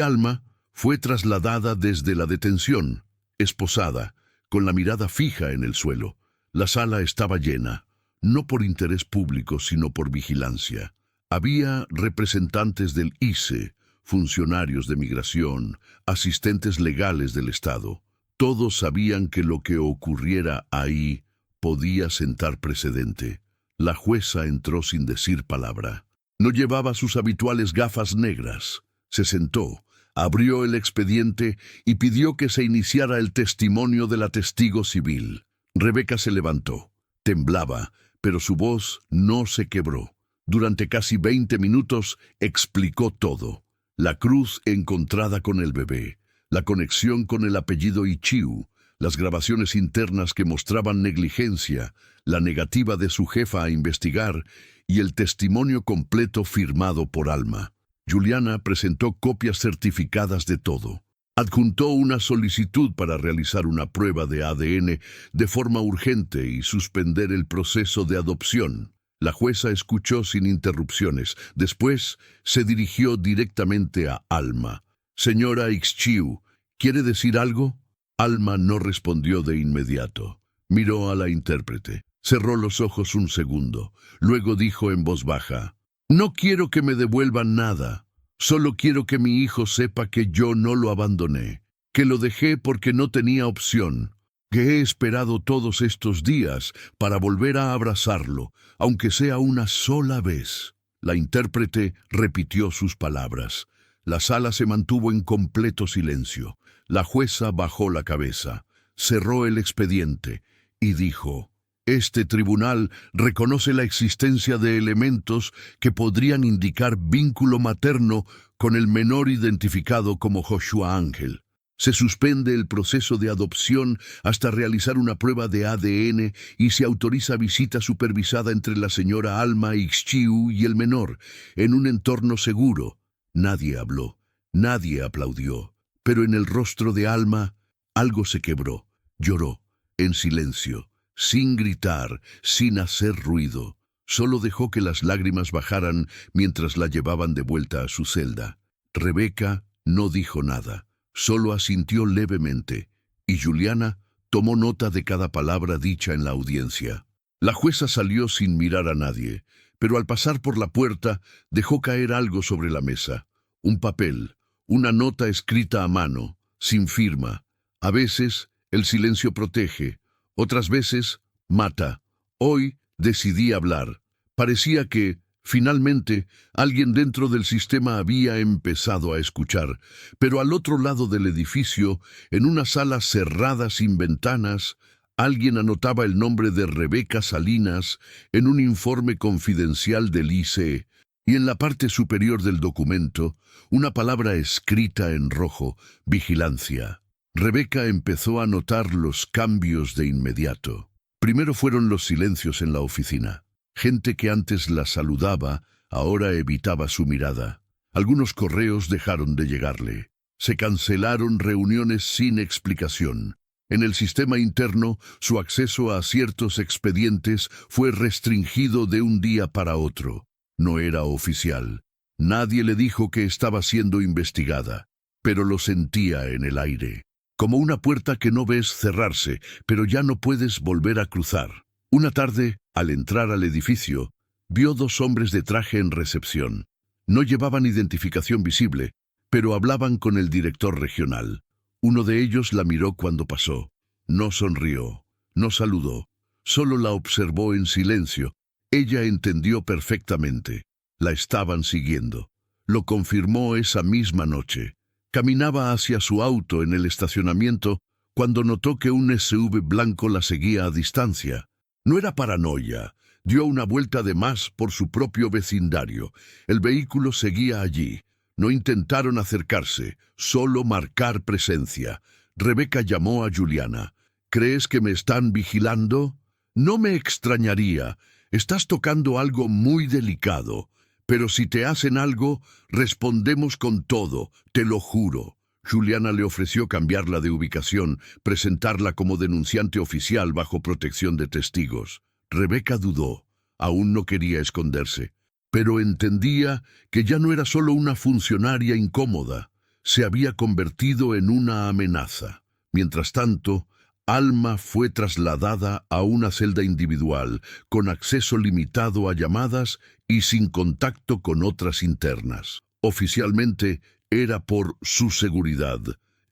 Alma fue trasladada desde la detención, esposada, con la mirada fija en el suelo. La sala estaba llena, no por interés público, sino por vigilancia. Había representantes del ICE, funcionarios de migración, asistentes legales del Estado. Todos sabían que lo que ocurriera ahí podía sentar precedente. La jueza entró sin decir palabra. No llevaba sus habituales gafas negras. Se sentó, Abrió el expediente y pidió que se iniciara el testimonio de la testigo civil. Rebeca se levantó. Temblaba, pero su voz no se quebró. Durante casi 20 minutos explicó todo. La cruz encontrada con el bebé, la conexión con el apellido Ichiu, las grabaciones internas que mostraban negligencia, la negativa de su jefa a investigar y el testimonio completo firmado por Alma. Juliana presentó copias certificadas de todo. Adjuntó una solicitud para realizar una prueba de ADN de forma urgente y suspender el proceso de adopción. La jueza escuchó sin interrupciones. Después se dirigió directamente a Alma. «Señora Ichiu, ¿quiere decir algo?» Alma no respondió de inmediato. Miró a la intérprete. Cerró los ojos un segundo. Luego dijo en voz baja: «No quiero que me devuelvan nada. Solo quiero que mi hijo sepa que yo no lo abandoné, que lo dejé porque no tenía opción, que he esperado todos estos días para volver a abrazarlo, aunque sea una sola vez». La intérprete repitió sus palabras. La sala se mantuvo en completo silencio. La jueza bajó la cabeza, cerró el expediente y dijo: «Este tribunal reconoce la existencia de elementos que podrían indicar vínculo materno con el menor identificado como Joshua Ángel. Se suspende el proceso de adopción hasta realizar una prueba de ADN y se autoriza visita supervisada entre la señora Alma Ichiu y el menor, en un entorno seguro». Nadie habló, nadie aplaudió, pero en el rostro de Alma algo se quebró. Lloró, en silencio, sin gritar, sin hacer ruido. Solo dejó que las lágrimas bajaran mientras la llevaban de vuelta a su celda. Rebeca no dijo nada, solo asintió levemente, y Juliana tomó nota de cada palabra dicha en la audiencia. La jueza salió sin mirar a nadie, pero al pasar por la puerta dejó caer algo sobre la mesa. Un papel, una nota escrita a mano, sin firma. A veces el silencio protege, otras veces mata. Hoy decidí hablar. Parecía que, finalmente, alguien dentro del sistema había empezado a escuchar, pero al otro lado del edificio, en una sala cerrada sin ventanas, alguien anotaba el nombre de Rebeca Salinas en un informe confidencial del ICE, y en la parte superior del documento, una palabra escrita en rojo: vigilancia. Rebeca empezó a notar los cambios de inmediato. Primero fueron los silencios en la oficina. Gente que antes la saludaba, ahora evitaba su mirada. Algunos correos dejaron de llegarle. Se cancelaron reuniones sin explicación. En el sistema interno, su acceso a ciertos expedientes fue restringido de un día para otro. No era oficial. Nadie le dijo que estaba siendo investigada, pero lo sentía en el aire. Como una puerta que no ves cerrarse, pero ya no puedes volver a cruzar. Una tarde, al entrar al edificio, vio 2 hombres de traje en recepción. No llevaban identificación visible, pero hablaban con el director regional. Uno de ellos la miró cuando pasó. No sonrió, no saludó, solo la observó en silencio. Ella entendió perfectamente. La estaban siguiendo. Lo confirmó esa misma noche. Caminaba hacia su auto en el estacionamiento cuando notó que un SUV blanco la seguía a distancia. No era paranoia. Dio una vuelta de más por su propio vecindario. El vehículo seguía allí. No intentaron acercarse, solo marcar presencia. Rebeca llamó a Juliana. «¿Crees que me están vigilando?» «No me extrañaría. Estás tocando algo muy delicado. Pero si te hacen algo, respondemos con todo, te lo juro». Juliana le ofreció cambiarla de ubicación, presentarla como denunciante oficial bajo protección de testigos. Rebeca dudó. Aún no quería esconderse, pero entendía que ya no era solo una funcionaria incómoda. Se había convertido en una amenaza. Mientras tanto, Alma fue trasladada a una celda individual, con acceso limitado a llamadas y sin contacto con otras internas. Oficialmente, era por su seguridad.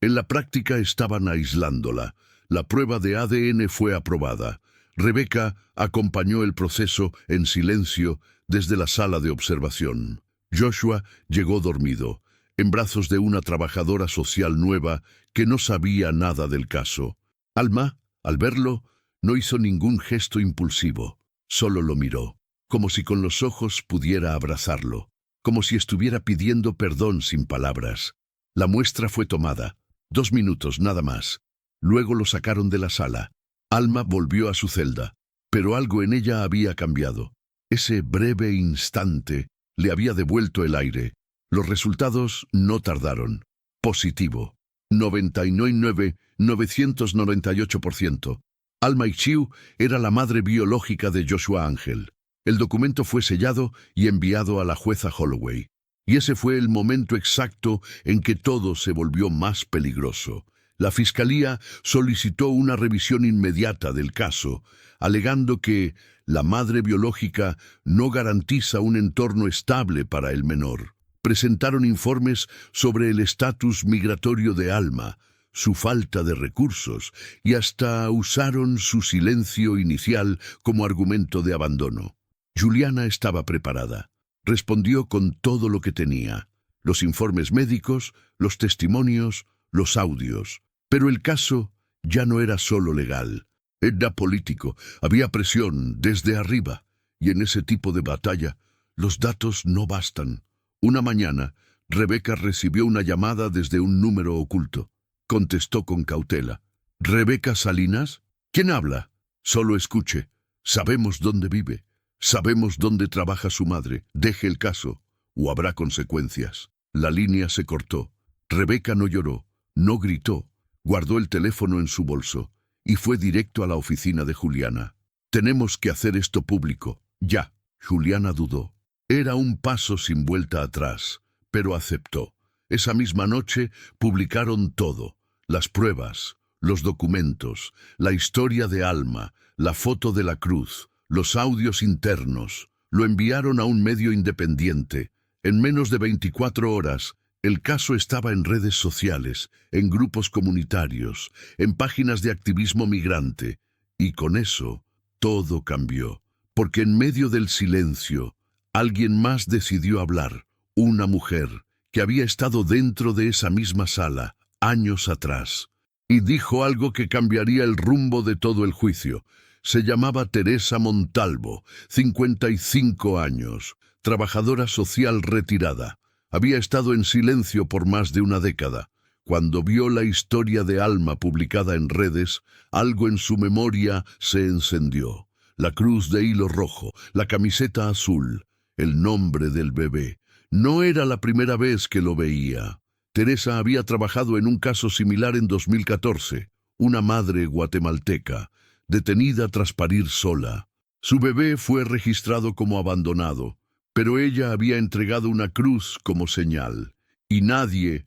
En la práctica estaban aislándola. La prueba de ADN fue aprobada. Rebeca acompañó el proceso en silencio desde la sala de observación. Joshua llegó dormido. en brazos de una trabajadora social nueva que no sabía nada del caso. Alma, al verlo, no hizo ningún gesto impulsivo, solo lo miró, como si con los ojos pudiera abrazarlo, como si estuviera pidiendo perdón sin palabras. La muestra fue tomada, 2 minutos nada más. Luego lo sacaron de la sala. Alma volvió a su celda, pero algo en ella había cambiado. Ese breve instante le había devuelto el aire. Los resultados no tardaron. Positivo. 99,998%. Alma Ichiu era la madre biológica de Joshua Ángel. El documento fue sellado y enviado a la jueza Holloway. Y ese fue el momento exacto en que todo se volvió más peligroso. La fiscalía solicitó una revisión inmediata del caso, alegando que la madre biológica no garantiza un entorno estable para el menor. Presentaron informes sobre el estatus migratorio de Alma, su falta de recursos, y hasta usaron su silencio inicial como argumento de abandono. Juliana estaba preparada. Respondió con todo lo que tenía: los informes médicos, los testimonios, los audios. Pero el caso ya no era solo legal, era político. Había presión desde arriba, y en ese tipo de batalla los datos no bastan. Una mañana, Rebeca recibió una llamada desde un número oculto. Contestó con cautela. ¿Rebeca Salinas? ¿Quién habla? Solo escuche. Sabemos dónde vive. Sabemos dónde trabaja su madre. Deje el caso, o habrá consecuencias. La línea se cortó. Rebeca no lloró, no gritó. Guardó el teléfono en su bolso y fue directo a la oficina de Juliana. Tenemos que hacer esto público. Ya. Juliana dudó. Era un paso sin vuelta atrás, pero aceptó. Esa misma noche publicaron todo: las pruebas, los documentos, la historia de Alma, la foto de la cruz, los audios internos. Lo enviaron a un medio independiente. En menos de 24 horas, el caso estaba en redes sociales, en grupos comunitarios, en páginas de activismo migrante. Y con eso, todo cambió. Porque en medio del silencio, alguien más decidió hablar. Una mujer que había estado dentro de esa misma sala, años atrás. Y dijo algo que cambiaría el rumbo de todo el juicio. Se llamaba Teresa Montalvo, 55 años, trabajadora social retirada. Había estado en silencio por más de una década. Cuando vio la historia de Alma publicada en redes, algo en su memoria se encendió. La cruz de hilo rojo, la camiseta azul, el nombre del bebé. No era la primera vez que lo veía. Teresa había trabajado en un caso similar en 2014. Una madre guatemalteca, detenida tras parir sola. Su bebé fue registrado como abandonado, pero ella había entregado una cruz como señal. Y nadie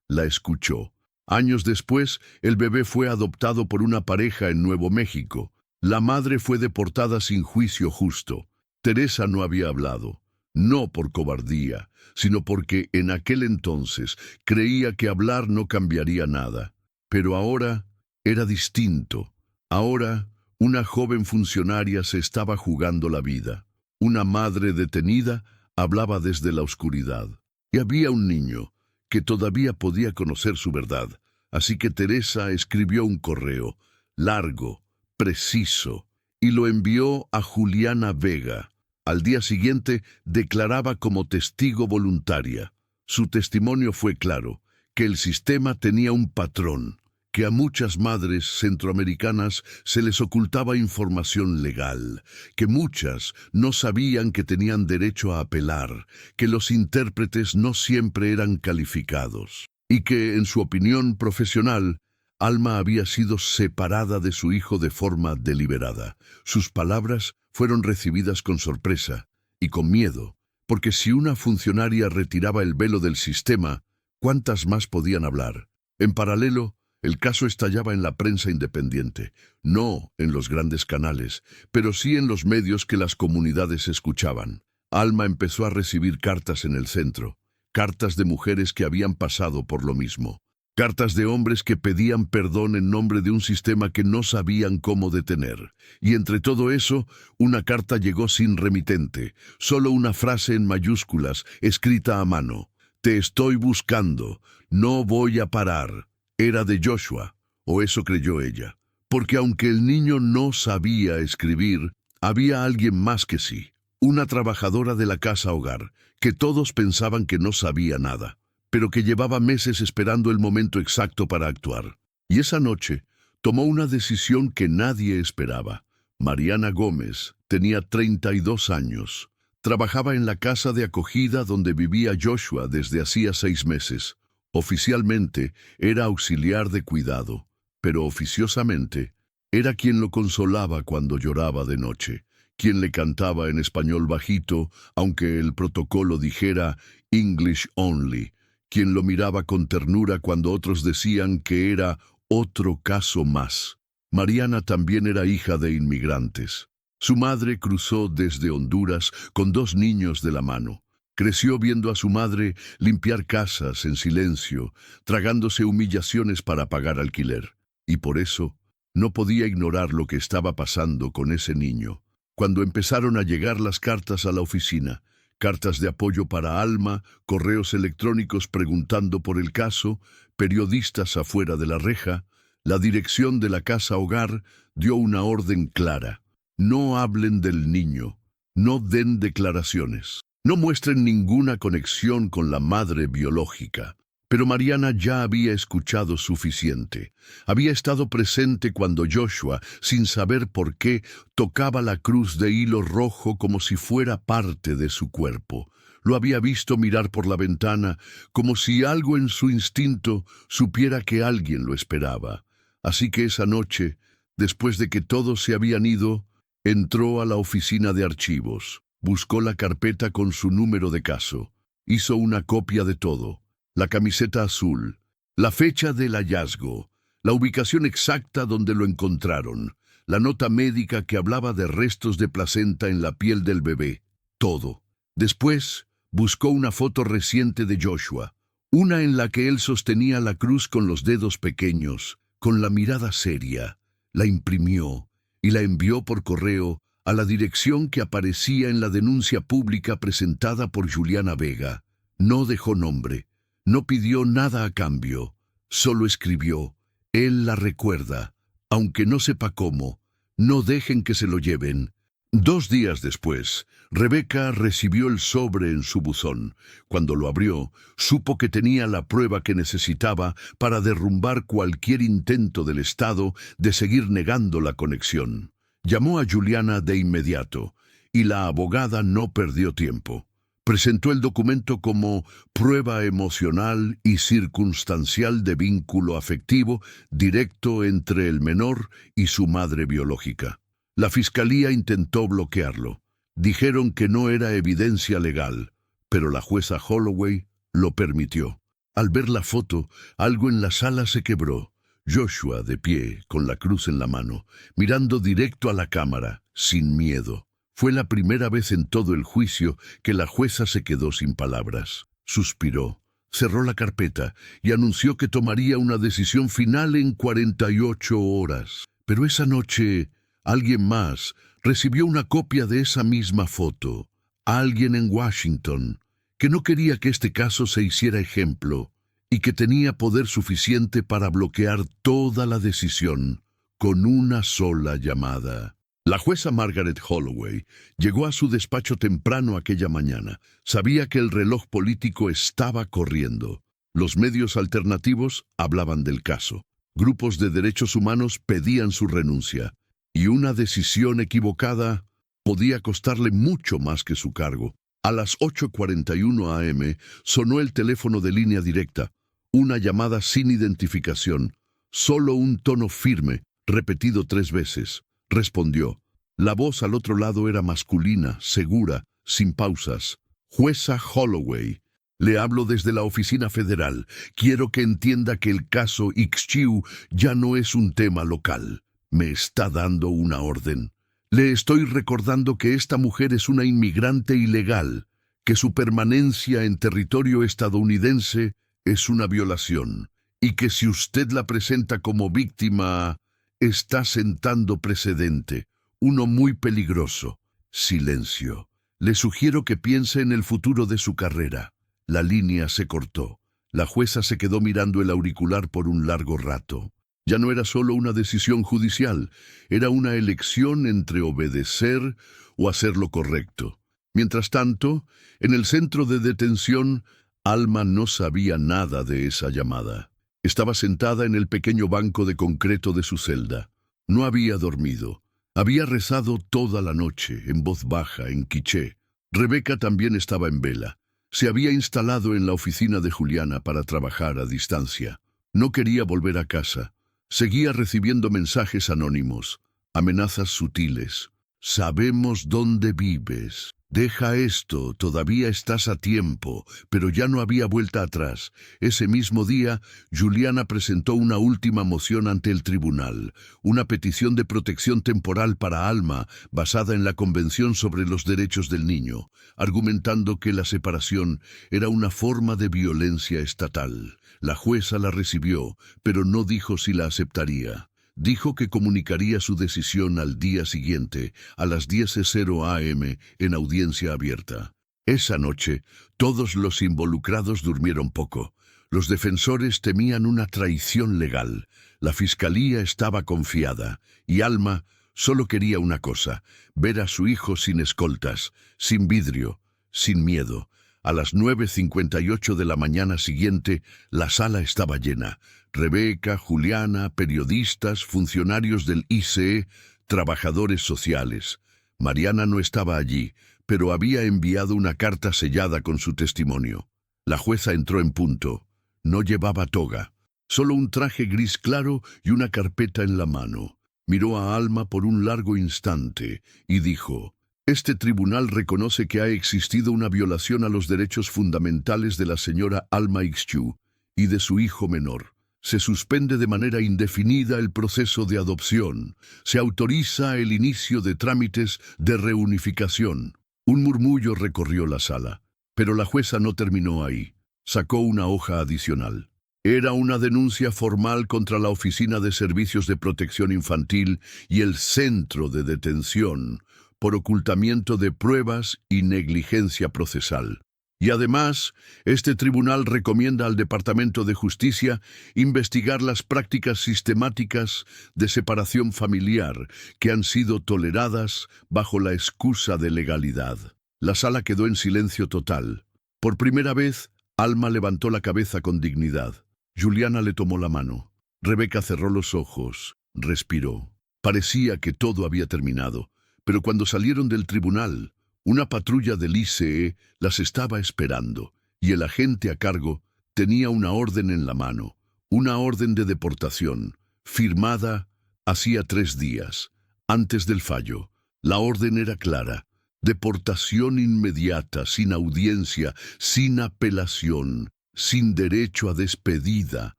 la escuchó. Años después, el bebé fue adoptado por una pareja en Nuevo México. La madre fue deportada sin juicio justo. Teresa no había hablado, no por cobardía, sino porque en aquel entonces creía que hablar no cambiaría nada. Pero ahora era distinto. Ahora, una joven funcionaria se estaba jugando la vida. Una madre detenida hablaba desde la oscuridad. Y había un niño que todavía podía conocer su verdad. Así que Teresa escribió un correo, largo, preciso, y lo envió a Juliana Vega. Al día siguiente declaraba como testigo voluntaria. Su testimonio fue claro, que el sistema tenía un patrón, que a muchas madres centroamericanas se les ocultaba información legal, que muchas no sabían que tenían derecho a apelar, que los intérpretes no siempre eran calificados, y que, en su opinión profesional, Alma había sido separada de su hijo de forma deliberada. Sus palabras fueron recibidas con sorpresa y con miedo, porque si una funcionaria retiraba el velo del sistema, ¿cuántas más podían hablar? En paralelo, el caso estallaba en la prensa independiente, no en los grandes canales, pero sí en los medios que las comunidades escuchaban. Alma empezó a recibir cartas en el centro, cartas de mujeres que habían pasado por lo mismo, cartas de hombres que pedían perdón en nombre de un sistema que no sabían cómo detener. Y entre todo eso, una carta llegó sin remitente, solo una frase en mayúsculas, escrita a mano. Te estoy buscando, no voy a parar. Era de Joshua, o eso creyó ella, porque aunque el niño no sabía escribir, había alguien más que sí, una trabajadora de la casa hogar, que todos pensaban que no sabía nada, pero que llevaba meses esperando el momento exacto para actuar. Y esa noche tomó una decisión que nadie esperaba. Mariana Gómez tenía 32 años. Trabajaba en la casa de acogida donde vivía Joshua desde hacía 6 meses. Oficialmente era auxiliar de cuidado, pero oficiosamente era quien lo consolaba cuando lloraba de noche, quien le cantaba en español bajito, aunque el protocolo dijera English only, quien lo miraba con ternura cuando otros decían que era otro caso más. Mariana también era hija de inmigrantes. Su madre cruzó desde Honduras con 2 niños de la mano. Creció viendo a su madre limpiar casas en silencio, tragándose humillaciones para pagar alquiler. Y por eso no podía ignorar lo que estaba pasando con ese niño. Cuando empezaron a llegar las cartas a la oficina, cartas de apoyo para Alma, correos electrónicos preguntando por el caso, periodistas afuera de la reja, la dirección de la casa hogar dio una orden clara. No hablen del niño, no den declaraciones, no muestren ninguna conexión con la madre biológica. Pero Mariana ya había escuchado suficiente. Había estado presente cuando Joshua, sin saber por qué, tocaba la cruz de hilo rojo como si fuera parte de su cuerpo. Lo había visto mirar por la ventana, como si algo en su instinto supiera que alguien lo esperaba. Así que esa noche, después de que todos se habían ido, entró a la oficina de archivos, buscó la carpeta con su número de caso, hizo una copia de todo. La camiseta azul, la fecha del hallazgo, la ubicación exacta donde lo encontraron, la nota médica que hablaba de restos de placenta en la piel del bebé, todo. Después, buscó una foto reciente de Joshua, una en la que él sostenía la cruz con los dedos pequeños, con la mirada seria. La imprimió y la envió por correo a la dirección que aparecía en la denuncia pública presentada por Juliana Vega. No dejó nombre. No pidió nada a cambio, solo escribió, él la recuerda, aunque no sepa cómo, no dejen que se lo lleven. 2 días después, Rebeca recibió el sobre en su buzón. Cuando lo abrió, supo que tenía la prueba que necesitaba para derrumbar cualquier intento del Estado de seguir negando la conexión. Llamó a Juliana de inmediato, y la abogada no perdió tiempo. Presentó el documento como prueba emocional y circunstancial de vínculo afectivo directo entre el menor y su madre biológica. La fiscalía intentó bloquearlo. Dijeron que no era evidencia legal, pero la jueza Holloway lo permitió. Al ver la foto, algo en la sala se quebró. Joshua, de pie, con la cruz en la mano, mirando directo a la cámara, sin miedo. Fue la primera vez en todo el juicio que la jueza se quedó sin palabras. Suspiró, cerró la carpeta y anunció que tomaría una decisión final en 48 horas. Pero esa noche, alguien más recibió una copia de esa misma foto. Alguien en Washington, que no quería que este caso se hiciera ejemplo y que tenía poder suficiente para bloquear toda la decisión con una sola llamada. La jueza Margaret Holloway llegó a su despacho temprano aquella mañana. Sabía que el reloj político estaba corriendo. Los medios alternativos hablaban del caso. Grupos de derechos humanos pedían su renuncia. Y una decisión equivocada podía costarle mucho más que su cargo. A las 8:41 a.m. sonó el teléfono de línea directa. Una llamada sin identificación. Solo un tono firme, repetido 3 veces. Respondió. La voz al otro lado era masculina, segura, sin pausas. Jueza Holloway, le hablo desde la oficina federal. Quiero que entienda que el caso Ixchiu ya no es un tema local. Me está dando una orden. Le estoy recordando que esta mujer es una inmigrante ilegal, que su permanencia en territorio estadounidense es una violación, y que si usted la presenta como víctima, está sentando precedente, uno muy peligroso. Silencio. Le sugiero que piense en el futuro de su carrera. La línea se cortó. La jueza se quedó mirando el auricular por un largo rato. Ya no era solo una decisión judicial, era una elección entre obedecer o hacer lo correcto. Mientras tanto, en el centro de detención, Alma no sabía nada de esa llamada. Estaba sentada en el pequeño banco de concreto de su celda. No había dormido. Había rezado toda la noche, en voz baja, en quiché. Rebeca también estaba en vela. Se había instalado en la oficina de Juliana para trabajar a distancia. No quería volver a casa. Seguía recibiendo mensajes anónimos, amenazas sutiles. Sabemos dónde vives. Deja esto, todavía estás a tiempo, pero ya no había vuelta atrás. Ese mismo día, Juliana presentó una última moción ante el tribunal, una petición de protección temporal para Alma, basada en la Convención sobre los Derechos del Niño, argumentando que la separación era una forma de violencia estatal. La jueza la recibió, pero no dijo si la aceptaría. Dijo que comunicaría su decisión al día siguiente, a las 10:00 a.m., en audiencia abierta. Esa noche, todos los involucrados durmieron poco. Los defensores temían una traición legal. La fiscalía estaba confiada, y Alma solo quería una cosa: ver a su hijo sin escoltas, sin vidrio, sin miedo. A las 9:58 de la mañana siguiente, la sala estaba llena. Rebeca, Juliana, periodistas, funcionarios del ICE, trabajadores sociales. Mariana no estaba allí, pero había enviado una carta sellada con su testimonio. La jueza entró en punto. No llevaba toga, solo un traje gris claro y una carpeta en la mano. Miró a Alma por un largo instante y dijo: «Este tribunal reconoce que ha existido una violación a los derechos fundamentales de la señora Alma Xu y de su hijo menor. Se suspende de manera indefinida el proceso de adopción. Se autoriza el inicio de trámites de reunificación». Un murmullo recorrió la sala, pero la jueza no terminó ahí. Sacó una hoja adicional. Era una denuncia formal contra la Oficina de Servicios de Protección Infantil y el Centro de Detención por ocultamiento de pruebas y negligencia procesal. Y además, este tribunal recomienda al Departamento de Justicia investigar las prácticas sistemáticas de separación familiar que han sido toleradas bajo la excusa de legalidad. La sala quedó en silencio total. Por primera vez, Alma levantó la cabeza con dignidad. Juliana le tomó la mano. Rebeca cerró los ojos, respiró. Parecía que todo había terminado, pero cuando salieron del tribunal, una patrulla del ICE las estaba esperando, y el agente a cargo tenía una orden en la mano, una orden de deportación, firmada hacía 3 días, antes del fallo. La orden era clara: deportación inmediata, sin audiencia, sin apelación, sin derecho a despedida.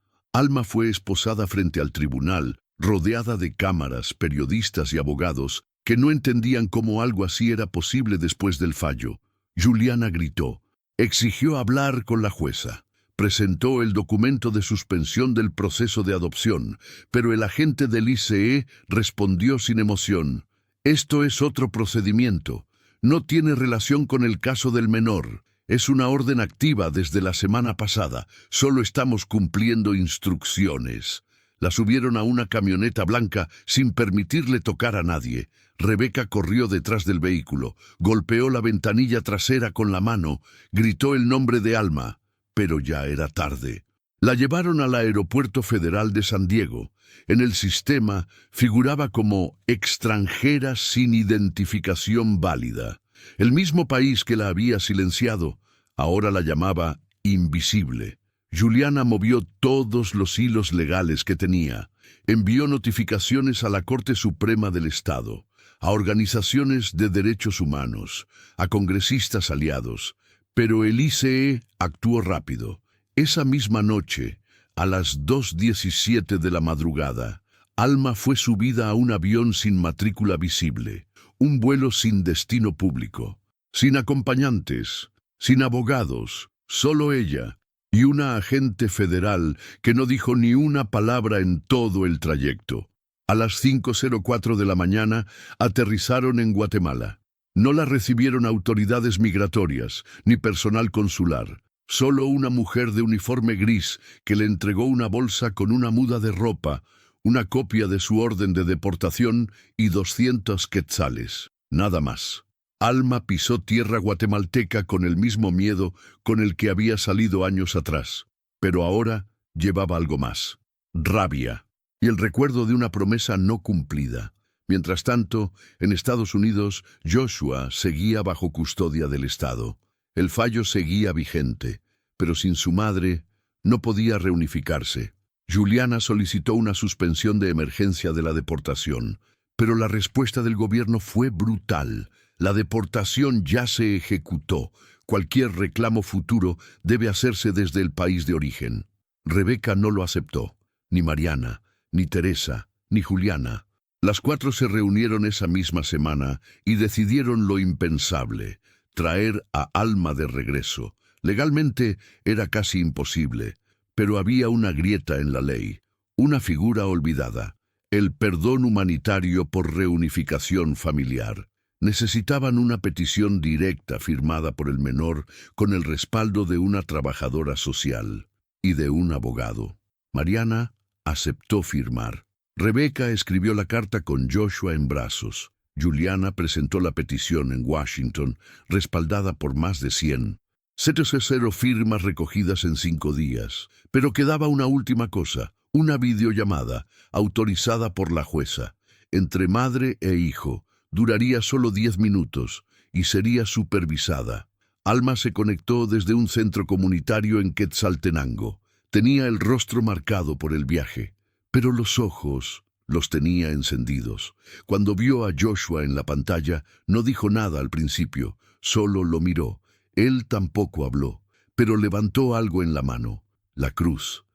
Alma fue esposada frente al tribunal, rodeada de cámaras, periodistas y abogados que no entendían cómo algo así era posible después del fallo. Juliana gritó, exigió hablar con la jueza, presentó el documento de suspensión del proceso de adopción, pero el agente del ICE respondió sin emoción: «Esto es otro procedimiento. No tiene relación con el caso del menor. Es una orden activa desde la semana pasada. Solo estamos cumpliendo instrucciones». La subieron a una camioneta blanca sin permitirle tocar a nadie. Rebeca corrió detrás del vehículo, golpeó la ventanilla trasera con la mano, gritó el nombre de Alma, pero ya era tarde. La llevaron al Aeropuerto Federal de San Diego. En el sistema figuraba como extranjera sin identificación válida. El mismo país que la había silenciado ahora la llamaba invisible. Juliana movió todos los hilos legales que tenía. Envió notificaciones a la Corte Suprema del Estado, a organizaciones de derechos humanos, a congresistas aliados, pero el ICE actuó rápido. Esa misma noche, a las 2:17 de la madrugada, Alma fue subida a un avión sin matrícula visible, un vuelo sin destino público, sin acompañantes, sin abogados, solo ella y una agente federal que no dijo ni una palabra en todo el trayecto. A las 5:04 de la mañana aterrizaron en Guatemala. No la recibieron autoridades migratorias ni personal consular, Solo una mujer de uniforme gris que le entregó una bolsa con una muda de ropa, una copia de su orden de deportación y 200 quetzales. Nada más. Alma pisó tierra guatemalteca con el mismo miedo con el que había salido años atrás. Pero ahora llevaba algo más. Rabia. Y el recuerdo de una promesa no cumplida. Mientras tanto, en Estados Unidos, Joshua seguía bajo custodia del Estado. El fallo seguía vigente, pero sin su madre no podía reunificarse. Juliana solicitó una suspensión de emergencia de la deportación, pero la respuesta del gobierno fue brutal. La deportación ya se ejecutó. Cualquier reclamo futuro debe hacerse desde el país de origen. Rebeca no lo aceptó. Ni Mariana, ni Teresa, ni Juliana. Las 4 se reunieron esa misma semana y decidieron lo impensable: traer a Alma de regreso. Legalmente era casi imposible, pero había una grieta en la ley, una figura olvidada: el perdón humanitario por reunificación familiar. Necesitaban una petición directa firmada por el menor con el respaldo de una trabajadora social y de un abogado. Mariana aceptó firmar. Rebeca escribió la carta con Joshua en brazos. Juliana presentó la petición en Washington, respaldada por más de 100. 0 firmas recogidas en 5 días. Pero quedaba una última cosa: una videollamada, autorizada por la jueza, entre madre e hijo. Duraría solo 10 minutos y sería supervisada. Alma se conectó desde un centro comunitario en Quetzaltenango. Tenía el rostro marcado por el viaje, pero los ojos los tenía encendidos. Cuando vio a Joshua en la pantalla, no dijo nada al principio, solo lo miró. Él tampoco habló, pero levantó algo en la mano: la cruz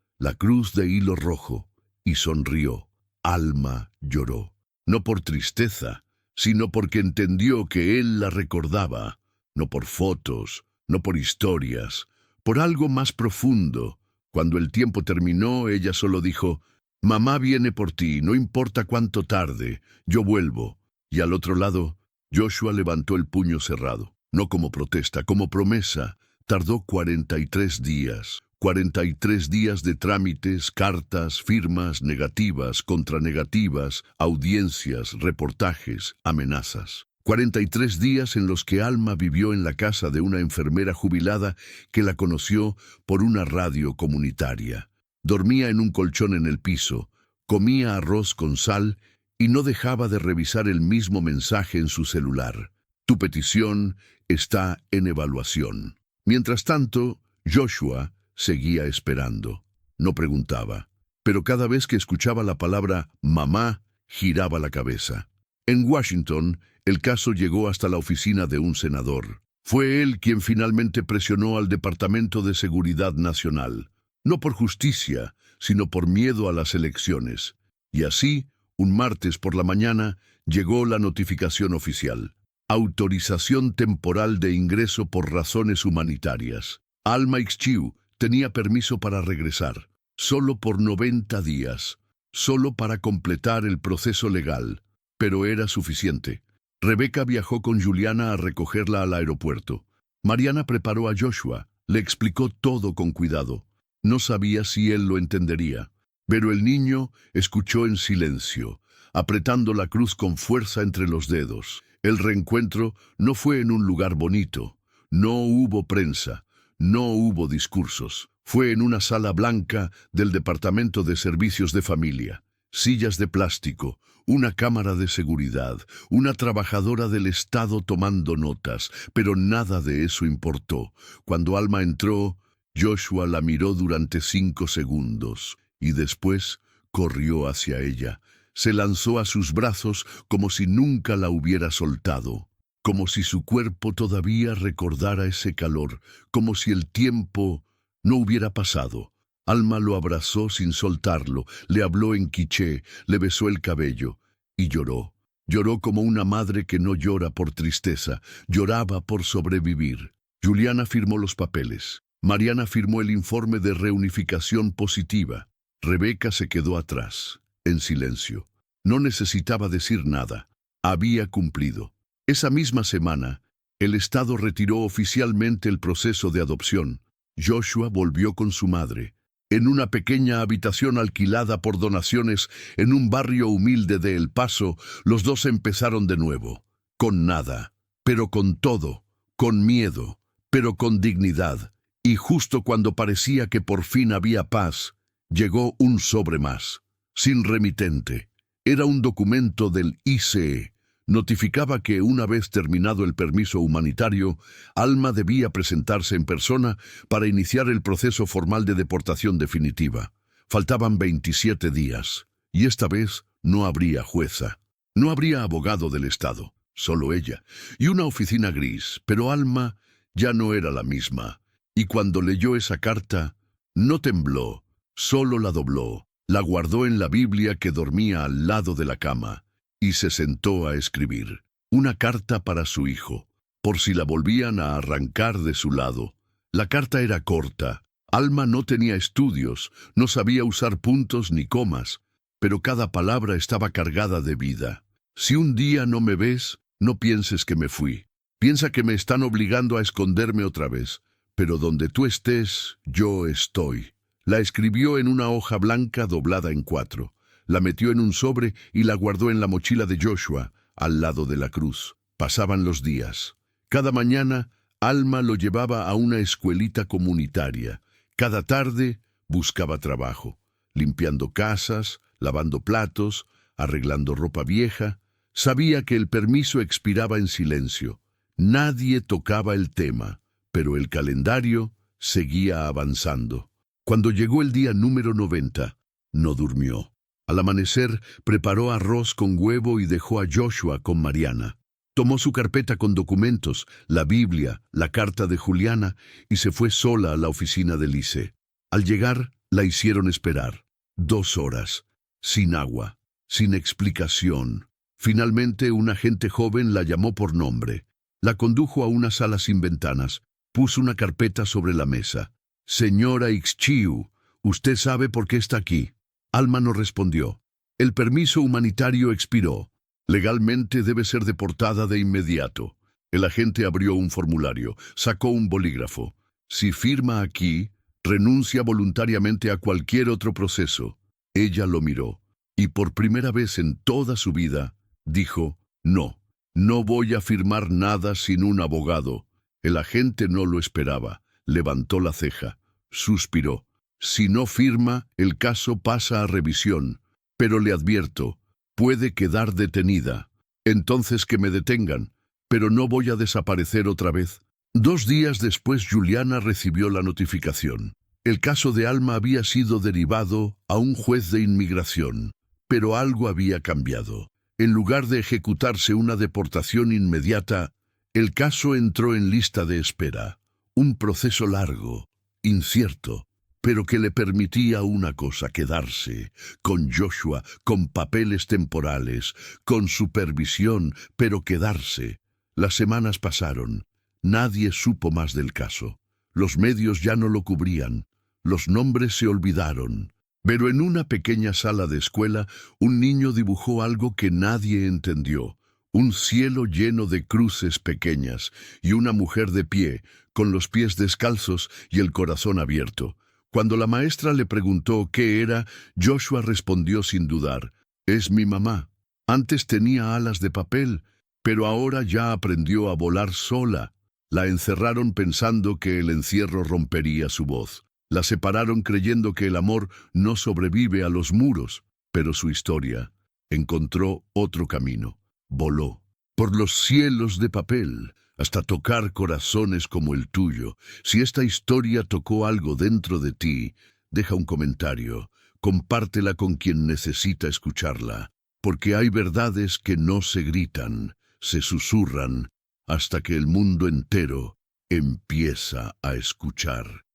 de hilo rojo, y sonrió. Alma lloró, no por tristeza, sino porque entendió que él la recordaba, no por fotos, no por historias, por algo más profundo. Cuando el tiempo terminó, ella solo dijo: «Mamá viene por ti, no importa cuánto tarde, yo vuelvo». Y al otro lado, Joshua levantó el puño cerrado, no como protesta, como promesa. Tardó 43 días. 43 días de trámites, cartas, firmas, negativas, contranegativas, audiencias, reportajes, amenazas. 43 días en los que Alma vivió en la casa de una enfermera jubilada que la conoció por una radio comunitaria. Dormía en un colchón en el piso, comía arroz con sal y no dejaba de revisar el mismo mensaje en su celular: «Tu petición está en evaluación». Mientras tanto, Joshua seguía esperando. No preguntaba, pero cada vez que escuchaba la palabra mamá, giraba la cabeza. En Washington, el caso llegó hasta la oficina de un senador. Fue él quien finalmente presionó al Departamento de Seguridad Nacional, no por justicia, sino por miedo a las elecciones. Y así, un martes por la mañana, llegó la notificación oficial: autorización temporal de ingreso por razones humanitarias. Alma Ixchiu tenía permiso para regresar, solo por 90 días, solo para completar el proceso legal, pero era suficiente. Rebeca viajó con Juliana a recogerla al aeropuerto. Mariana preparó a Joshua, le explicó todo con cuidado. No sabía si él lo entendería, pero el niño escuchó en silencio, apretando la cruz con fuerza entre los dedos. El reencuentro no fue en un lugar bonito, no hubo prensa, no hubo discursos. Fue en una sala blanca del Departamento de Servicios de Familia. Sillas de plástico, una cámara de seguridad, una trabajadora del Estado tomando notas, pero nada de eso importó. Cuando Alma entró, Joshua la miró durante 5 segundos y después corrió hacia ella. Se lanzó a sus brazos como si nunca la hubiera soltado, como si su cuerpo todavía recordara ese calor, como si el tiempo no hubiera pasado. Alma lo abrazó sin soltarlo, le habló en quiché, le besó el cabello y lloró. Lloró como una madre que no llora por tristeza, lloraba por sobrevivir. Juliana firmó los papeles. Mariana firmó el informe de reunificación positiva. Rebeca se quedó atrás, en silencio. No necesitaba decir nada. Había cumplido. Esa misma semana, el Estado retiró oficialmente el proceso de adopción. Joshua volvió con su madre. En una pequeña habitación alquilada por donaciones en un barrio humilde de El Paso, los dos empezaron de nuevo. Con nada, pero con todo. Con miedo, pero con dignidad. Y justo cuando parecía que por fin había paz, llegó un sobre más. Sin remitente. Era un documento del ICE. Notificaba que una vez terminado el permiso humanitario, Alma debía presentarse en persona para iniciar el proceso formal de deportación definitiva. Faltaban 27 días, y esta vez no habría jueza. No habría abogado del Estado, solo ella, y una oficina gris, pero Alma ya no era la misma. Y cuando leyó esa carta, no tembló, solo la dobló, la guardó en la Biblia que dormía al lado de la cama. Y se sentó a escribir una carta para su hijo, por si la volvían a arrancar de su lado. La carta era corta. Alma no tenía estudios, no sabía usar puntos ni comas, pero cada palabra estaba cargada de vida. Si un día no me ves, no pienses que me fui. Piensa que me están obligando a esconderme otra vez, pero donde tú estés, yo estoy. La escribió en una hoja blanca doblada en 4. La metió en un sobre y la guardó en la mochila de Joshua, al lado de la cruz. Pasaban los días. Cada mañana, Alma lo llevaba a una escuelita comunitaria. Cada tarde, buscaba trabajo, limpiando casas, lavando platos, arreglando ropa vieja. Sabía que el permiso expiraba en silencio. Nadie tocaba el tema, pero el calendario seguía avanzando. Cuando llegó el día número 90, no durmió. Al amanecer, preparó arroz con huevo y dejó a Joshua con Mariana. Tomó su carpeta con documentos, la Biblia, la carta de Juliana, y se fue sola a la oficina del ICE. Al llegar, la hicieron esperar. 2 horas, sin agua, sin explicación. Finalmente, un agente joven la llamó por nombre. La condujo a una sala sin ventanas. Puso una carpeta sobre la mesa. «Señora Ixchiu, ¿usted sabe por qué está aquí?» Alma no respondió. El permiso humanitario expiró. Legalmente debe ser deportada de inmediato. El agente abrió un formulario, sacó un bolígrafo. Si firma aquí, renuncia voluntariamente a cualquier otro proceso. Ella lo miró, y por primera vez en toda su vida, dijo, no, no voy a firmar nada sin un abogado. El agente no lo esperaba, levantó la ceja, suspiró. Si no firma, el caso pasa a revisión, pero le advierto, puede quedar detenida. Entonces que me detengan, pero no voy a desaparecer otra vez. 2 días después Juliana recibió la notificación. El caso de Alma había sido derivado a un juez de inmigración, pero algo había cambiado. En lugar de ejecutarse una deportación inmediata, el caso entró en lista de espera. Un proceso largo, incierto, pero que le permitía una cosa, quedarse, con Joshua, con papeles temporales, con supervisión, pero quedarse. Las semanas pasaron. Nadie supo más del caso. Los medios ya no lo cubrían. Los nombres se olvidaron. Pero en una pequeña sala de escuela, un niño dibujó algo que nadie entendió. Un cielo lleno de cruces pequeñas y una mujer de pie, con los pies descalzos y el corazón abierto. Cuando la maestra le preguntó qué era, Joshua respondió sin dudar, «Es mi mamá. Antes tenía alas de papel, pero ahora ya aprendió a volar sola». La encerraron pensando que el encierro rompería su voz. La separaron creyendo que el amor no sobrevive a los muros, pero su historia encontró otro camino. Voló por los cielos de papel hasta tocar corazones como el tuyo. Si esta historia tocó algo dentro de ti, deja un comentario, compártela con quien necesita escucharla, porque hay verdades que no se gritan, se susurran, hasta que el mundo entero empieza a escuchar.